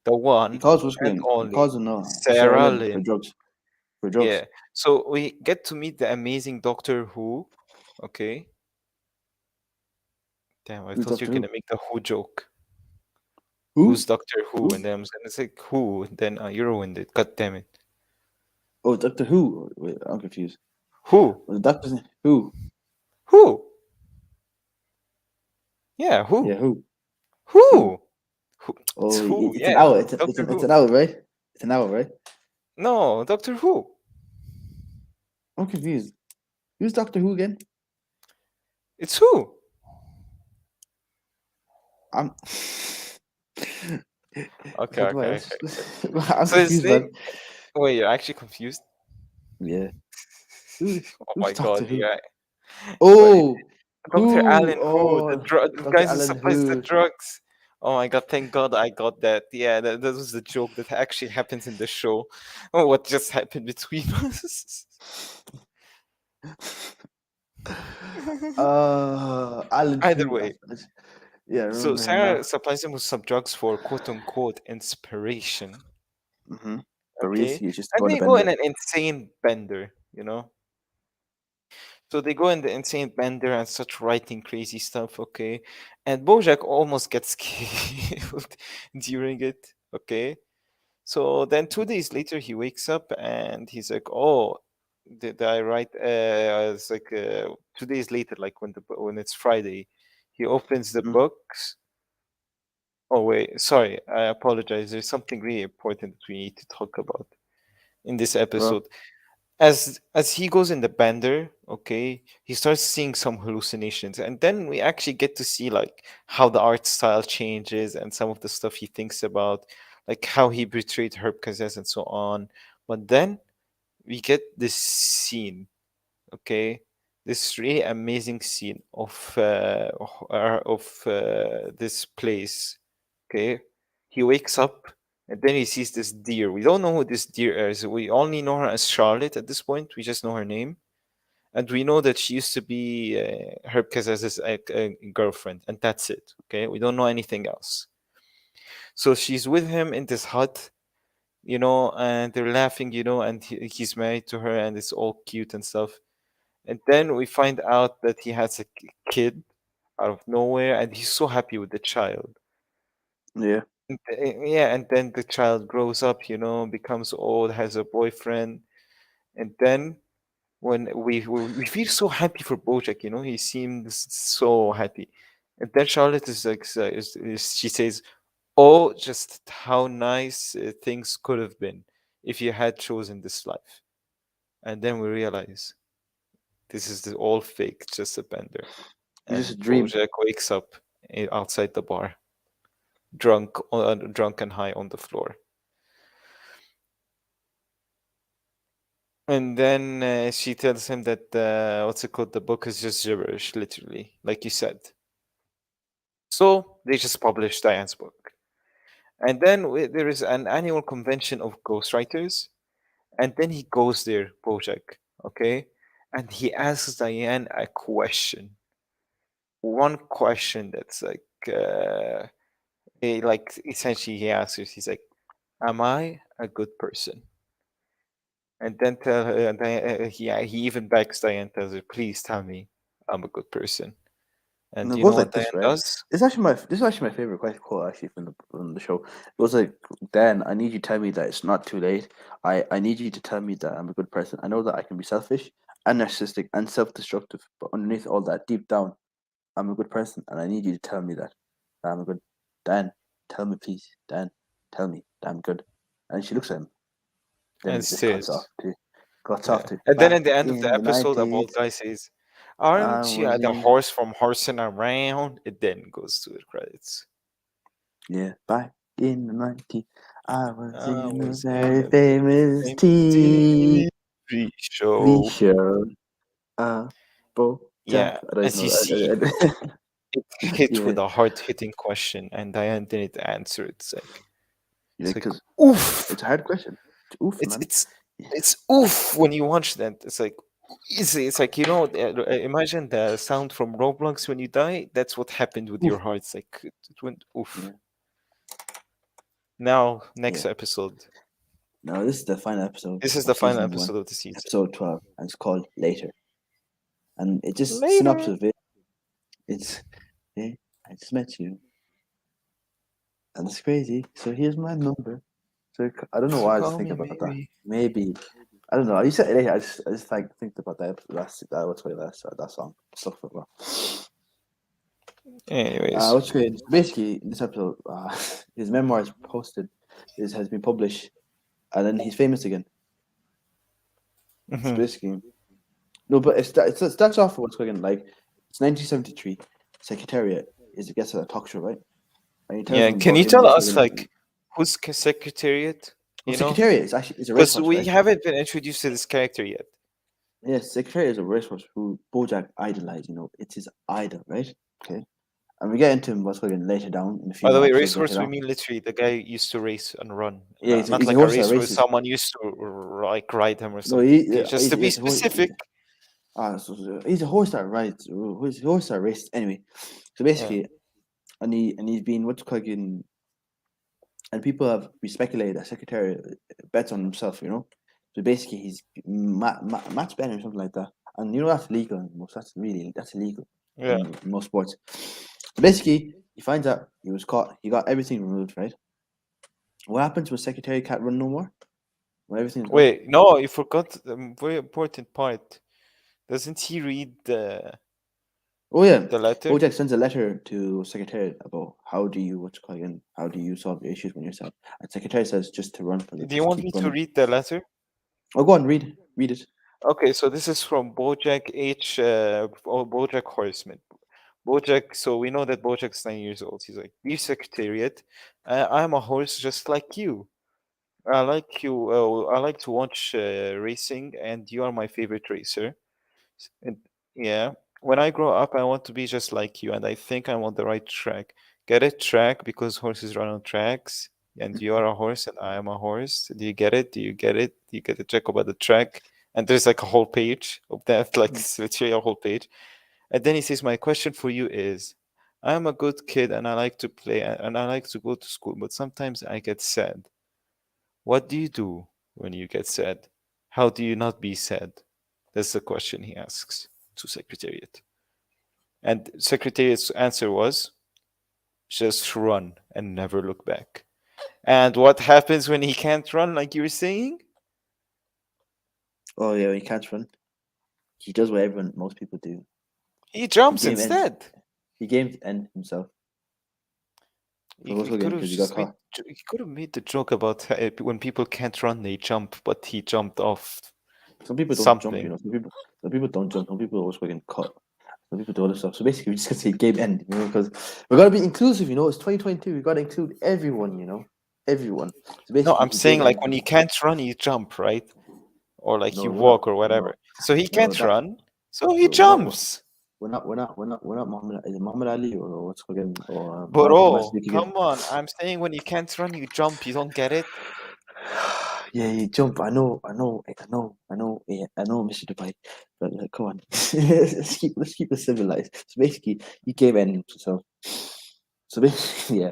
A: The
B: He
A: one
B: calls what's
A: and
B: going. He
A: only
B: calls him no Sarah
A: Sarah
B: Lynn for
A: Lynn.
B: drugs. For drugs.
A: Yeah. So we get to meet the amazing Doctor Who. Okay. Damn, I
B: Who's
A: thought you're
B: Doctor Who?
A: gonna make the Who joke. Who's
B: Who?
A: Doctor Who?
B: Who?
A: And then I was gonna say who, and then you ruined it. God damn it.
B: Oh, Doctor Who. Wait, I'm confused.
A: Who?
B: Was the Doctor's name? Who?
A: Who? Yeah,
B: Yeah,
A: who?
B: who? Who?
A: Who? Who? It's
B: Oh,
A: who?
B: it's an
A: Yeah,
B: owl.
A: Doctor
B: It's
A: Who.
B: an owl, right? It's an owl, right?
A: No, Doctor Who.
B: I'm confused. Who's Doctor Who again?
A: It's who?
B: I'm.
A: Okay,
B: How do I
A: okay,
B: answer
A: okay.
B: this? I'm
A: So his
B: confused,
A: name.
B: man.
A: Wait, you're actually confused?
B: Yeah. Who?
A: Oh
B: Who's
A: my god,
B: Doctor Who?
A: yeah. Wait,
B: Oh,
A: Dr.
B: who?
A: Allen Who,
B: Oh,
A: the
B: Doctor
A: guys who
B: Alan
A: supplies the
B: Who?
A: drugs. Oh my god, thank god I got that. Yeah, that was the joke that actually happens in the show. Oh, what just happened between us?
B: Alan
A: Either
B: Who.
A: way,
B: Yeah, I
A: so
B: remember him now.
A: Sarah supplies him with some drugs for quote unquote inspiration.
B: Mm-hmm. But
A: Okay.
B: realistically, it's just to go
A: And
B: on a
A: they go
B: bender.
A: in an insane bender, you know? So they go in the insane bender and start writing crazy stuff, okay? And Bojack almost gets killed during it, okay? So then 2 days later, he wakes up and he's like, "Oh, did I write?" It's like 2 days later, like when it's Friday, he opens the
B: Mm-hmm.
A: books. Oh wait, sorry, I apologize. There's something really important that we need to talk about in this
B: Well,
A: episode. As he goes in the bender, okay, he starts seeing some hallucinations, and then we actually get to see like how the art style changes and some of the stuff he thinks about, like how he betrayed Herb Kazes and so on. But then we get this scene, okay, this really amazing scene of this place, okay. He wakes up and then he sees this deer. We don't know who this deer is. We only know her as Charlotte at this point. We just know her name. And we know that she used to be Herb Kazaz's girlfriend. And that's it. Okay. We don't know anything else. So she's with him in this hut, you know, and they're laughing, you know, and he's married to her and it's all cute and stuff. And then we find out that he has a kid out of nowhere and he's so happy with the child.
B: yeah.
A: Yeah, and then the child grows up, you know, becomes old, has a boyfriend, and then when we feel so happy for Bojack. He seems so happy, and then Charlotte is like, she says, "Oh, just how nice things could have been if you had chosen this life." And then we realize this is all fake, just a bender.
B: It's just
A: And
B: a dream.
A: Bojack wakes up outside the bar, drunk and high on the floor. And then she tells him that what's it called? The book is just gibberish, literally, like you said. So they just publish Diane's book. And then there is an annual convention of ghostwriters. And then he goes there, Bojack, okay? And he asks Diane a question. One question that's like essentially he answers, he's like, "Am I a good person?" And then tell her, and he even begs Diane, tells her, "Please tell me I'm a good person." And
B: And
A: do
B: it
A: you know
B: goes
A: what
B: like
A: Diane
B: this, right?
A: does?
B: This is actually my favorite quote actually from the show. It was like, Dan, I need you to tell me that it's not too late. I need you to tell me that I'm a good person. I know that I can be selfish and narcissistic and self-destructive, but underneath all that, deep down, I'm a good person, and I need you to tell me that I'm a good. Dan, tell me please, Dan, tell me that I'm good. And she looks at him. Then
A: And
B: it just cuts off
A: says,
B: to
A: yeah. And then
B: back
A: at the end of the
B: in the
A: episode, a
B: '90s.
A: bald guy says,
B: I
A: "Aren't you
B: was
A: the
B: in
A: horse from horsing around?" It then goes to the credits.
B: Yeah, back in the '90s, I was
A: I
B: in a
A: was in
B: very
A: a
B: famous
A: famous
B: TV
A: TV show.
B: show. Uh, Bojack.
A: Yeah,
B: I don't
A: as
B: even
A: you
B: know.
A: see, it hit
B: Yeah,
A: with a hard-hitting question, and Diane didn't answer.
B: yeah,
A: It's like,
B: because
A: oof.
B: it's a hard question. It's oof,
A: It's
B: man.
A: it's
B: Yeah.
A: it's oof when you watch that. It's like imagine the sound from Roblox when you die. That's what happened with your
B: Oof.
A: heart. It's like it went oof.
B: Yeah,
A: Now
B: yeah.
A: next episode.
B: Now this is the final episode
A: This is the
B: of
A: final
B: season one,
A: episode of the season.
B: episode 12, and it's called Later. And it just synopsis
A: Later.
B: of it. It's hey, I just met you, and it's crazy. So here's my number. So I don't know
A: So
B: why I just
A: call
B: think
A: me
B: about that.
A: maybe.
B: Maybe I don't know. You said it. I just like think about that last that what's called that song. Stuff for well.
A: Anyways.
B: What's great? Basically, in this episode, his memoirs posted has been published, and then he's famous again. So
A: Hmm.
B: basically, no, but it starts off with what's going on. Like it's 1973. Secretariat is a guest at a talk show, right? And he tells
A: Yeah.
B: them
A: Can
B: about
A: you
B: him.
A: tell
B: What's
A: us
B: going on?
A: like who's Secretariat?
B: Well,
A: You know,
B: Secretariat is actually a
A: because
B: racehorse,
A: we
B: right?
A: haven't been introduced to this character yet.
B: Yes, Secretariat is a racehorse who Bojack idolized. It's his idol, right? Okay. And we get into him what's going later down in a few
A: By the
B: more
A: way,
B: episodes later
A: racehorse, we
B: down.
A: mean literally the guy used to race and run.
B: Yeah,
A: Not
B: he's a
A: like a
B: horse that
A: racer,
B: races.
A: someone used to like ride him or
B: No,
A: something. Okay, just to be
B: he's a horse.
A: specific.
B: He's a horse that rides. He's a horse that races. Anyway, so
A: Yeah.
B: basically, he's been what's called in, and people have we speculated that Secretary bets on himself. So basically he's match betting or something like that, and that's legal in most. That's illegal
A: Yeah.
B: in most sports. So basically, he finds out he was caught. He got everything removed. Right. What happens when Secretary can't run no more? When everything's gone?
A: Wait, no, you forgot the very important part. Doesn't he read
B: Oh yeah,
A: the letter?
B: Bojack sends a letter to Secretariat about how do you what's called again? How do you solve your issues when you're sad? And Secretariat says just to run for it,
A: Do you
B: just
A: want
B: keep
A: me to
B: running.
A: read the letter?
B: Oh, go on, read it.
A: Okay, so this is from Bojack Horseman. Bojack, so we know that Bojack's 9 years old. He's like, "Dear Secretariat, I'm a horse just like you. I like to watch racing, and you are my favorite racer. And yeah, when I grow up, I want to be just like you, and I think I'm on the right track. Get it? Track because horses run on tracks, and you are a horse, and I am a horse. Do you get it? Do you get it? Do you get the check about the track? And there's like a whole page of that, like
B: Mm.
A: it's literally a whole page. And then he says, "My question for you is, I'm a good kid, and I like to play, and I like to go to school, but sometimes I get sad. What do you do when you get sad? How do you not be sad?" That's the question he asks to Secretariat. And Secretariat's answer was just run and never look back. And what happens when he can't run, like you were saying?
B: Oh yeah, he can't run. he does what most people do.
A: He
B: He
A: jumps
B: game ends.
A: instead.
B: He game end himself. So what's again because he got caught.
A: He could have made the joke about when people can't run, they jump, but he jumped off
B: Some people don't jump,
A: something.
B: Some people don't jump. Some people always fucking cut. Some people do other stuff. So basically, we just gotta say game end, because we gotta be inclusive. It's 2022. We gotta include everyone. Everyone. So
A: No,
B: basically,
A: I'm
B: he
A: saying
B: game
A: like
B: end.
A: when you can't run, you jump, right? Or like
B: No,
A: you
B: we're not.
A: walk or whatever. So he
B: No,
A: can't
B: that
A: run, so he
B: we're not.
A: jumps.
B: We're not Muhammad. Is it Muhammad Ali or what's again or Muhammad
A: Bro,
B: Siddiqui again?
A: come on. I'm saying when you can't run, you jump. You don't get it?
B: Yeah, you jump. Yeah, I know, Mr. Dubai. But come on, let's keep it civilized. So basically, he gave in. So basically, yeah.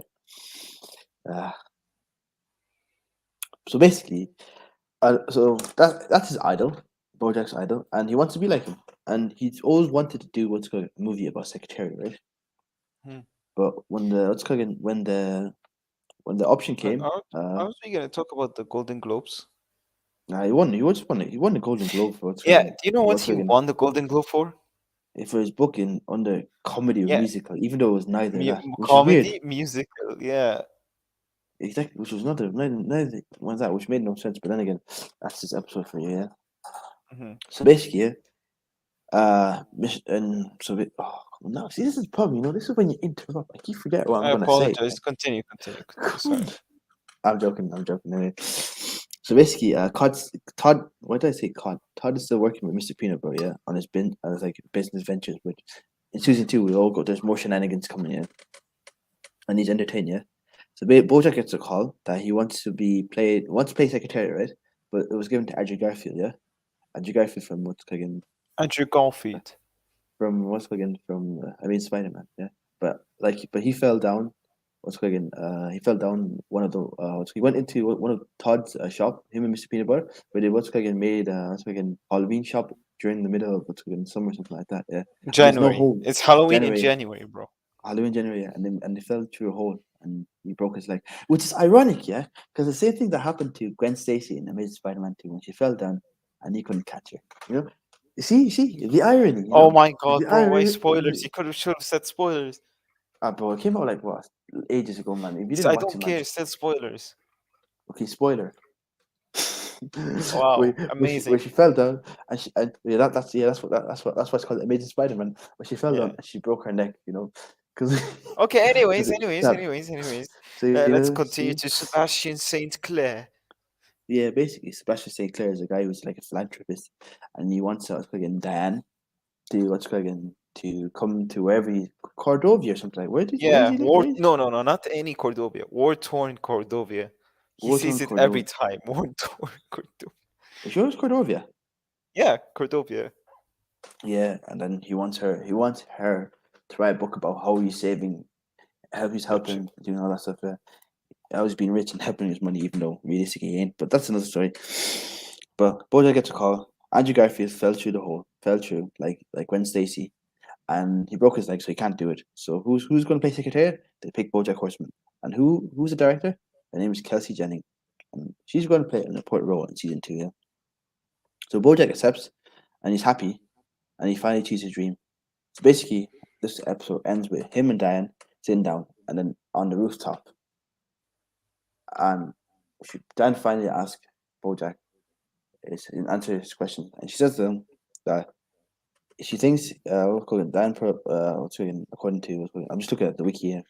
B: Uh, so basically, so that's his idol, Bojack's idol, and he wants to be like him. And he's always wanted to do what's called a movie about secretary, right?
A: Hmm.
B: But when the what's called again, when the option
A: But
B: came,
A: aren't we gonna talk about the Golden Globes?
B: he won. He just won it. He won the Golden Globe for what's called
A: Yeah,
B: again,
A: do you know
B: for
A: what
B: what's
A: he
B: called again,
A: won the Golden Globe for?
B: for his book in under comedy or
A: Yeah,
B: musical, even though it was neither of that, which is weird.
A: comedy, musical. Yeah.
B: Exactly, which was neither one of that, which made no sense. But then again, that's this episode for you. Yeah.
A: Hmm.
B: So basically, yeah, and so no, see, this is the problem. This is when you interrupt. I keep forget what I'm
A: I
B: gonna say.
A: apologize. Continue. Sorry.
B: I'm joking. I'm joking. Anyway. So basically, Todd. Why did I say Todd? Todd is still working with Mr. Peanut Butter, yeah, on his like business ventures. Which in season 2, we all go. There's more shenanigans coming in, and he's entertained, yeah. So Bojack gets a call that he wants to play secretary, right? But it was given to Andrew Garfield, yeah. Andrew Garfield from
A: Andrew Garfield.
B: Spider Man, yeah. But he fell down. He fell down one of the. He went into one of Todd's shop. Him and Mr. Peanut Butter, but it made Halloween shop during the middle of summer, something like that. Yeah, and there's no
A: January.
B: hole.
A: It's Halloween in
B: January,
A: January, bro.
B: Halloween, January, yeah, and they fell through a hole and he broke his leg, which is ironic, yeah, because the same thing that happened to Gwen Stacy in Amazing Spider-Man 2 when she fell down and he couldn't catch her. You know, you see the irony.
A: Oh my god,
B: The
A: bro. Why
B: irony.
A: spoilers? You should have said spoilers.
B: Bro, it came out like what ages ago, man. If you didn't
A: I
B: watch
A: don't
B: it, man,
A: care. Still spoilers.
B: okay, spoiler.
A: Wow.
B: Where
A: Amazing.
B: she fell down and that's why it's called Amazing Spider-Man. Where she fell down
A: Yeah.
B: and she broke her neck, because
A: Okay,
B: because
A: anyways,
B: it
A: anyways,
B: snapped.
A: anyways, anyways.
B: So
A: Let's continue
B: see.
A: to Sebastian St. Clair.
B: Yeah, basically, Sebastian St. Clair is a guy who's like a philanthropist, and he wants Diane to come to wherever Cordovia or something like. Where does
A: Yeah,
B: he live? Where is
A: no, not any Cordovia. War-torn Cordovia. He
B: Watertown,
A: sees it every
B: Cordovia?
A: time. War-torn Cordovia.
B: You sure it's Cordovia?
A: Yeah, Cordovia.
B: Yeah, and then he wants her. He wants her to write a book about how he's saving, how he's
A: Belgium.
B: helping, doing all that stuff. How he's being rich and helping his money, even though realistically he ain't. But that's another story. But Bojack gets a call. Andrew Garfield fell through the hole, fell through like Gwen Stacy, and he broke his leg, so he can't do it. So who's going to play Secretary? They pick Bojack Horseman, and who's the director? Her name is Kelsey Jennings, and she's going to play an important role in season 2. Yeah. So Bojack accepts, and he's happy, and he finally achieves his dream. So basically, this episode ends with him and Diane sitting down, and then on the rooftop, and Diane finally asks Bojack answer his question, and she says to him that she thinks according to I'm just looking at the wiki here.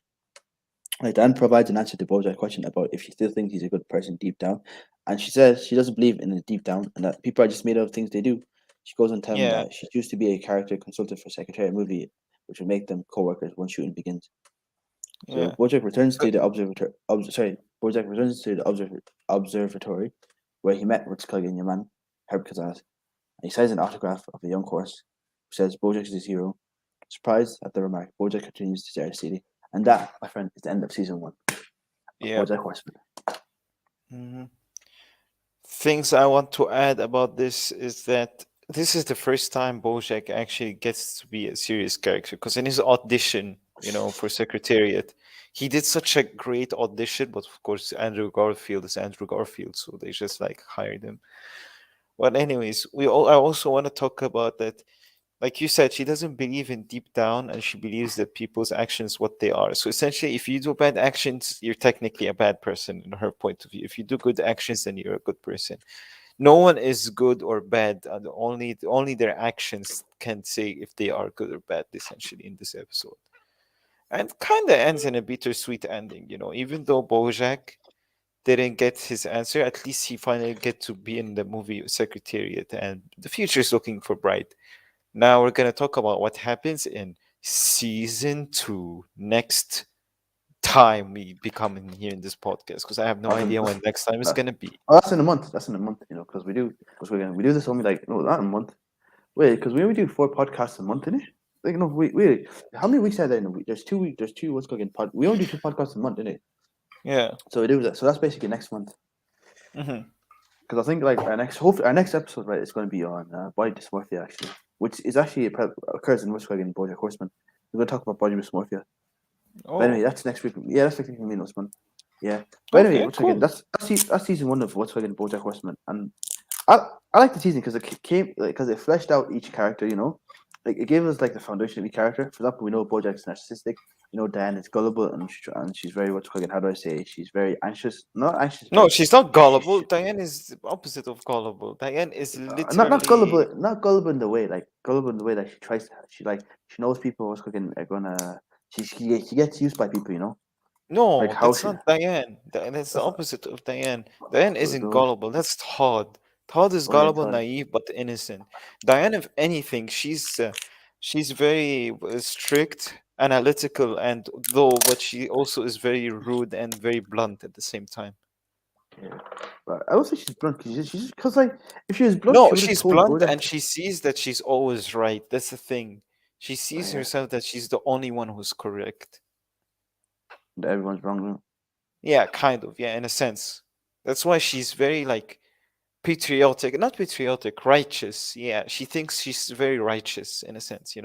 B: Like, Dan provides an answer to Bojack's question about if she still thinks he's a good person deep down, and she says she doesn't believe in it deep down, and that people are just made up of things they do. She goes on to tell him
A: Yeah.
B: that she used to be a character consultant for Secretariat movie, which would make them co-workers once shooting begins. So
A: Yeah.
B: Bojack returns to the observatory, where he met with Scully and your man Herb Kazaz, and he signs an autograph of a young horse, who says Bojack is his hero. Surprised at the remark, Bojack continues to stare at the city, and that, my friend, is the end of season 1 of
A: Yeah.
B: Bojack Horseman.
A: Hmm. Things I want to add about this is that this is the first time Bojack actually gets to be a serious character, because in his audition, for Secretariat, he did such a great audition, but of course Andrew Garfield is Andrew Garfield, so they just like hired him. But anyways, I also want to talk about that. Like you said, she doesn't believe in deep down, and she believes that people's actions what they are. So essentially, if you do bad actions, you're technically a bad person in her point of view. If you do good actions, then you're a good person. No one is good or bad, and only their actions can say if they are good or bad. Essentially, in this episode, and kind of ends in a bittersweet ending. Even though Bojack didn't get his answer, at least he finally get to be in the movie Secretariat, and the future is looking for bright. Now we're gonna talk about what happens in season two next time we become in here in this podcast, because I have no
B: That's in,
A: idea
B: that's,
A: when next time is
B: that,
A: gonna be.
B: oh, that's in a month. That's in a month, because we do this only like no, not a month. Wait, because we only do 4 podcasts a month, innit? Like no, wait. How many weeks are there in a week? There's 2 weeks. There's two. What's cooking pod? We only do 2 podcasts a month, innit?
A: Yeah.
B: So we do that. So that's basically next month.
A: Hmm.
B: Because I think like hopefully our next episode, right, is going to be on body dysmorphia actually, which is actually occurs in Westwag and Bojack Horseman. We're going to talk about body dysmorphia. But anyway,
A: Oh.
B: that's next week. Yeah, that's next week. Me and Usman. Yeah. But anyway,
A: Okay.
B: what's again?
A: Cool.
B: That's season 1 of What's Again Bojack Horseman, and I like the season because it came because it fleshed out each character. Like it gave us like the foundation of each character. For example, we know Bojack's narcissistic. Diane is gullible and she's very what's again? How do I say? She's very anxious. Not anxious,
A: No,
B: but
A: she's not gullible. Diane is the opposite of gullible. Diane is
B: not gullible,
A: literally
B: not gullible in the way like gullible in the way that she tries. She knows people what's cooking are gonna. She gets used by people. Like
A: no.
B: how
A: That's
B: she.
A: not Diane. That's the
B: That's not.
A: opposite of Diane. Diane
B: So
A: isn't
B: those.
A: gullible. That's Todd. Todd is
B: Oh yeah,
A: gullible,
B: Todd.
A: naive, but innocent. Diane, if anything, she's very strict, analytical, and but she also is very rude and very blunt at the same time.
B: Yeah. But I don't think she's blunt because because like if she was blunt,
A: No,
B: she would have
A: she's
B: told
A: blunt
B: Bojack
A: and she sees that she's always right. That's the thing. She sees
B: yeah,
A: herself that she's the only one who's correct.
B: that everyone's wrong.
A: Yeah, kind of. Yeah, in a sense. That's why she's very like patriotic, not patriotic, righteous. Yeah, she thinks she's very righteous in a sense.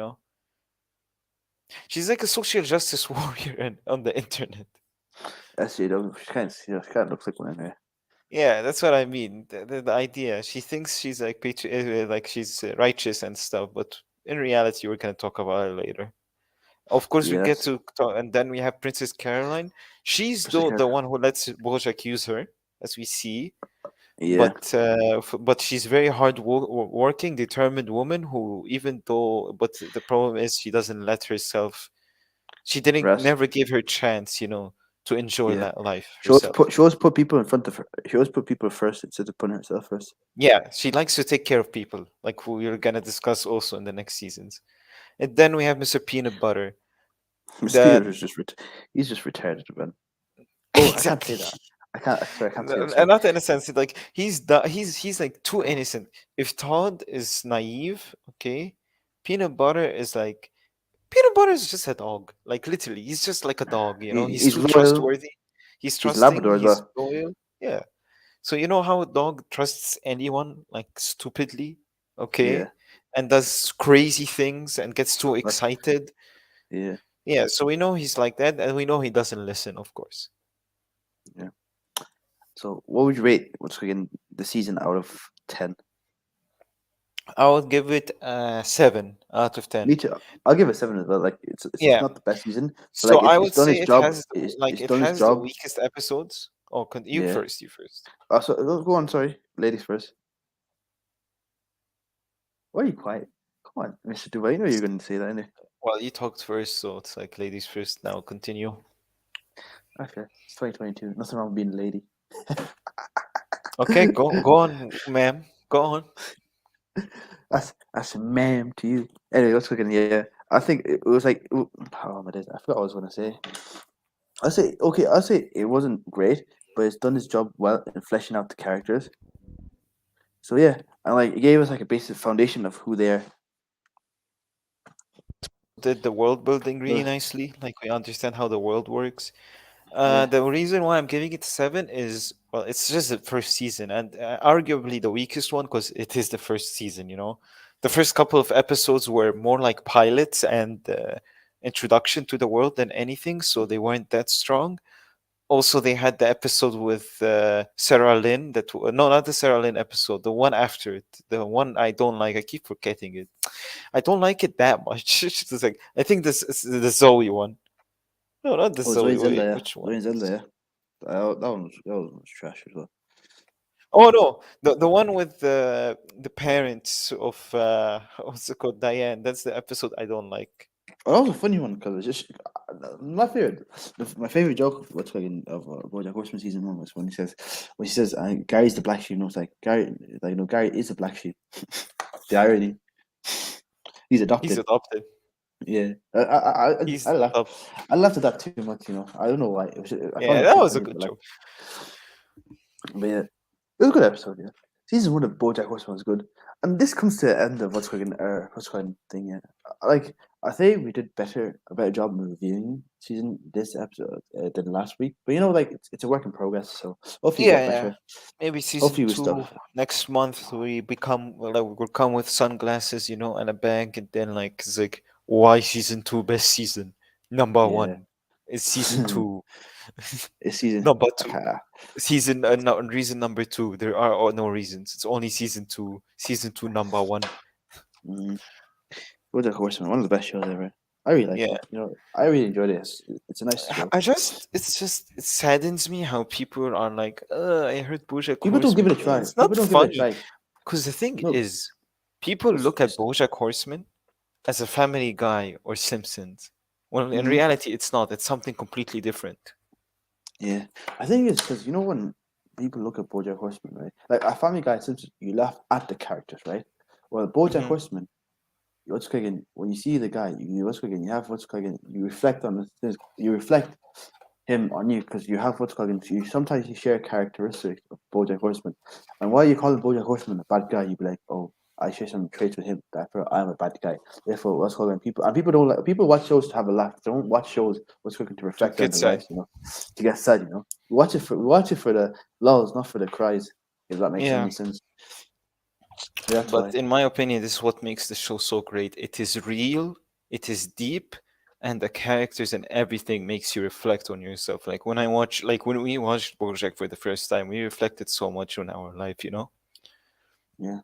A: She's like a social justice warrior on the internet.
B: That's it. She kind of looks like one anyway.
A: Yeah, that's what I mean. The idea. She thinks she's like like she's righteous and stuff, but in reality, we're gonna talk about it later. Of course, we
B: Yeah,
A: get
B: that's
A: to talk, and then we have Princess Caroline. She's
B: that's the
A: the
B: character.
A: one who lets Bojack accuse her, as we see.
B: Yeah,
A: But she's very hard working, determined woman who, even though, but the problem is she doesn't let herself. She didn't
B: rest.
A: never give her chance, to enjoy
B: Yeah,
A: life herself.
B: she always put people in front of her. She always put people first instead of putting herself first.
A: Yeah, she likes to take care of people, like who we're gonna discuss also in the next seasons. And then we have Mr. Peanut Butter.
B: Miss
A: That
B: Peter is he's just retarded, man. Oh, I can't say
A: exactly.
B: that. I can't. Sorry, I can't say that.
A: And
B: Sorry.
A: not in a sense, like he's like too innocent. If Todd is naive, okay, Peanut Butter is like Peanut Butter is just a dog. Like literally, he's just like a dog. He's
B: He's
A: too
B: loyal.
A: trustworthy. He's
B: He's
A: trusting.
B: Labrador as
A: He's
B: well.
A: loyal. Yeah. So you know how a dog trusts anyone like stupidly,
B: Yeah,
A: okay, and does crazy things and gets too
B: like
A: excited.
B: yeah,
A: Yeah. So we know he's like that, and we know he doesn't listen, of course.
B: yeah. So, what would you rate what's again the season out of 10?
A: I would give it a 7 out of 10.
B: Me too. I'll give it 7 as well. Like it's
A: Yeah.
B: not the best season, but
A: So
B: like
A: I
B: it's
A: would
B: done
A: say
B: its
A: it
B: job.
A: has
B: It's
A: it
B: done its
A: has the
B: job.
A: weakest episodes. Oh, you
B: Yeah.
A: first. You first.
B: So go on. Sorry, ladies first. Why are you quiet? Come on, Mr. Dubai. You know you're going to say that, innit?
A: Well, you talked first, so it's like ladies first. Now continue.
B: Okay, it's 2022. Nothing wrong with being a lady.
A: Okay, go on, ma'am. Go on.
B: That's a ma'am to you. Anyway, let's look in. Yeah, I think it was like oh my days. I forgot what I was going to say. I say okay. I say it wasn't great, but it's done its job well in fleshing out the characters. So yeah, and like it gave us like a basic foundation of who they are.
A: Did the world building really
B: Uh,
A: nicely. Like we understand how the world works.
B: yeah,
A: The reason why I'm giving it 7 is, well, it's just the first season, and arguably the weakest one because it is the first season. The first couple of episodes were more like pilots and introduction to the world than anything, so they weren't that strong. Also, they had the episode with Sarah Lynn. No, not the Sarah Lynn episode. The one after it. The one I don't like. I keep forgetting it. I don't like it that much. It's like I think this is the Zoe one. No, not the
B: Oh, Zoe
A: Zoe.
B: and Zelda,
A: Wait,
B: yeah.
A: which one?
B: Zoe and Zelda, yeah. That one was trash as well.
A: Oh no, the one with the parents of what's it called, Diane. That's the episode I don't like.
B: Oh, that was a funny one because it's just my favorite. My favorite joke of what's fucking of Bojack Horseman season 1 was when she says Gary's the black sheep. No, it's like Gary, like no, Gary is a black sheep. The irony. He's
A: He's
B: adopted.
A: adopted.
B: Yeah, I I, I,
A: He's
B: I laughed.
A: adopted.
B: I laughed at that too much. I don't know why. I found
A: Yeah,
B: it
A: that
B: too
A: was a
B: funny,
A: good
B: but
A: joke.
B: yeah, it was a good episode. Yeah, season 1 of BoJack Horseman was good, and this comes to the end of what's cooking thing. Yeah, like I think we did a better job of reviewing this episode than last week. But like it's a work in progress, so hopefully
A: Yeah,
B: get
A: yeah.
B: better.
A: Maybe season
B: Hopefully we
A: two
B: stuff.
A: next month we become well, like we'll come with sunglasses, and a bag, and then like it's like why season two best season number
B: Yeah,
A: one is season two
B: it's season.
A: number two
B: Okay.
A: season no, reason number two there are no reasons, it's only season two number one.
B: Mm. BoJack Horseman, one of the best shows ever. I really like
A: Yeah,
B: it. I really enjoyed it. It's a nice show.
A: it saddens me how people are like, I heard Bojack
B: People don't give
A: Horseman.
B: it a try.
A: It's
B: People
A: not
B: don't give it a
A: funny.
B: try.
A: Because the thing
B: No,
A: is, people
B: it's,
A: look at
B: it's,
A: Bojack Horseman as a Family Guy or Simpsons. Well, in
B: mm,
A: reality, it's not. It's something completely different.
B: yeah. I think it's because when people look at BoJack Horseman, right? Like a Family Guy Simpson, you laugh at the characters, right? Well, BoJack
A: Hmm.
B: Horseman, what's cooking? When you see the guy, what's cooking? You have what's cooking. You reflect on the things. You reflect him on you because you have what's called you sometimes you share characteristics of BoJack Horseman, and while you call BoJack Horseman a bad guy, you be like, oh, I share some traits with him. Therefore, I'm a bad guy. Therefore, what's called people don't like people watch shows to have a laugh. They don't watch shows what's cooking to
A: To
B: reflect on
A: get
B: their
A: sad.
B: lives. To get sad. We watch it for the lulls, not for the cries. If that makes
A: Yeah.
B: any sense. So that's
A: But
B: why.
A: in my opinion, this is what makes the show so great. It is real, it is deep, and the characters and everything makes you reflect on yourself. Like when we watched Bojack for the first time, we reflected so much on our life.
B: Yeah,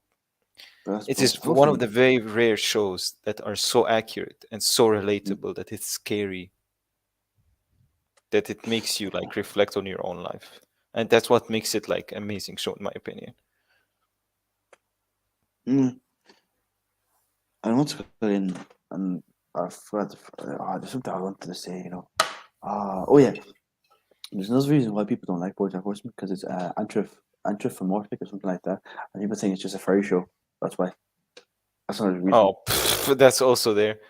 B: but that's
A: It is
B: bullshit.
A: one of
B: Hopefully,
A: the very rare shows that are so accurate and so
B: mm,
A: relatable that it's scary, that it makes you like reflect on your own life. And that's what makes it like amazing show in my opinion.
B: mm, and what's going and I forgot. There's something I wanted to say. Oh yeah. There's another reason why people don't like BoJack Horseman because it's anthropomorphic or something like that, and people think it's just a fairy show. That's why. That's another reason.
A: Oh, that's also there.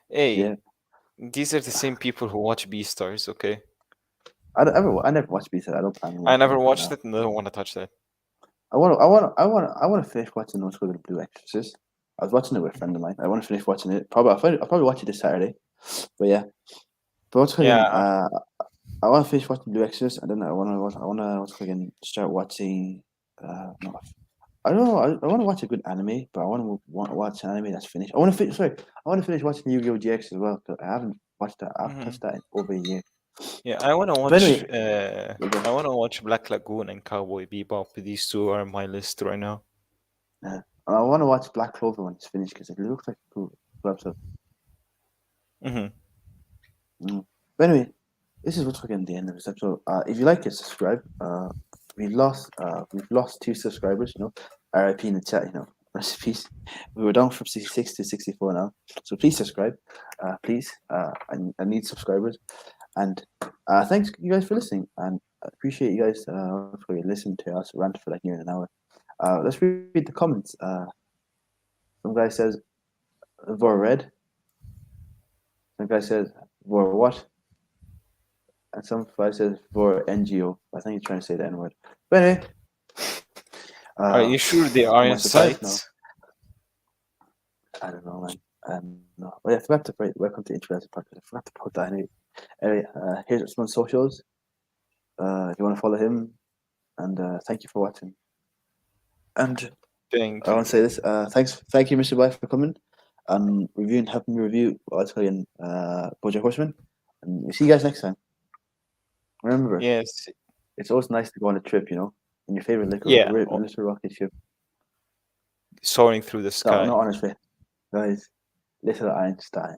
A: Hey,
B: Yeah,
A: these are the same people who watch Beastars, okay?
B: I never watched Beast. I don't plan on
A: I
B: watching
A: never
B: it for
A: watched
B: now.
A: it and I don't want to touch that.
B: I want to finish watching What's Called the Blue Exorcist. I was watching it with a friend of mine. I want to finish watching it. I'll probably watch it this Saturday. But yeah, but what's called
A: Yeah.
B: I want to finish watching Blue Exorcist, and then I want to what's called start watching. No, I don't know. I want to watch a good anime, but I want to watch an anime that's finished. I want to finish watching Yu-Gi-Oh! GX as well because I haven't watched that. I haven't
A: Hmm.
B: touched that in over a year.
A: Yeah, I want to
B: But
A: watch
B: anyway,
A: I want to watch Black Lagoon and Cowboy Bebop. These two are on my list right now.
B: I want to watch Black Clover when it's finished because it looks like a cool episode.
A: Hmm.
B: Mm. But anyway, this is what's getting the end of this episode. If you like it, subscribe. We've lost 2 subscribers. RIP in the chat. Rest in peace. We were down from 66 to 64 now. So please subscribe. Please. I need subscribers. And thanks you guys for listening. And I appreciate you guys for listening to us rant for like near an hour. Let's read the comments. Some guy says Vor red. Some guy says Vor what? And some guy says Vor NGO. I think he's trying to say the N word. But anyway,
A: Are you sure they
B: am
A: are
B: I
A: in
B: surprised? No,
A: sight?
B: I don't know, man. No. Oh yeah, I forgot to write welcome to Interesting Podcast. I forgot to put that anyway. Here's Usman's socials. If you want to follow him, and thank you for watching. And
A: Thank
B: I want
A: you.
B: to say this. Thank you, Mr. White, for coming and helping me review Bojack Horseman. And we'll see you guys next time. Remember,
A: Yes.
B: it's always nice to go on a trip, in your favorite
A: Yeah.
B: little rocket ship.
A: Soaring through the
B: No,
A: sky.
B: not honestly, guys. Little Einsteins.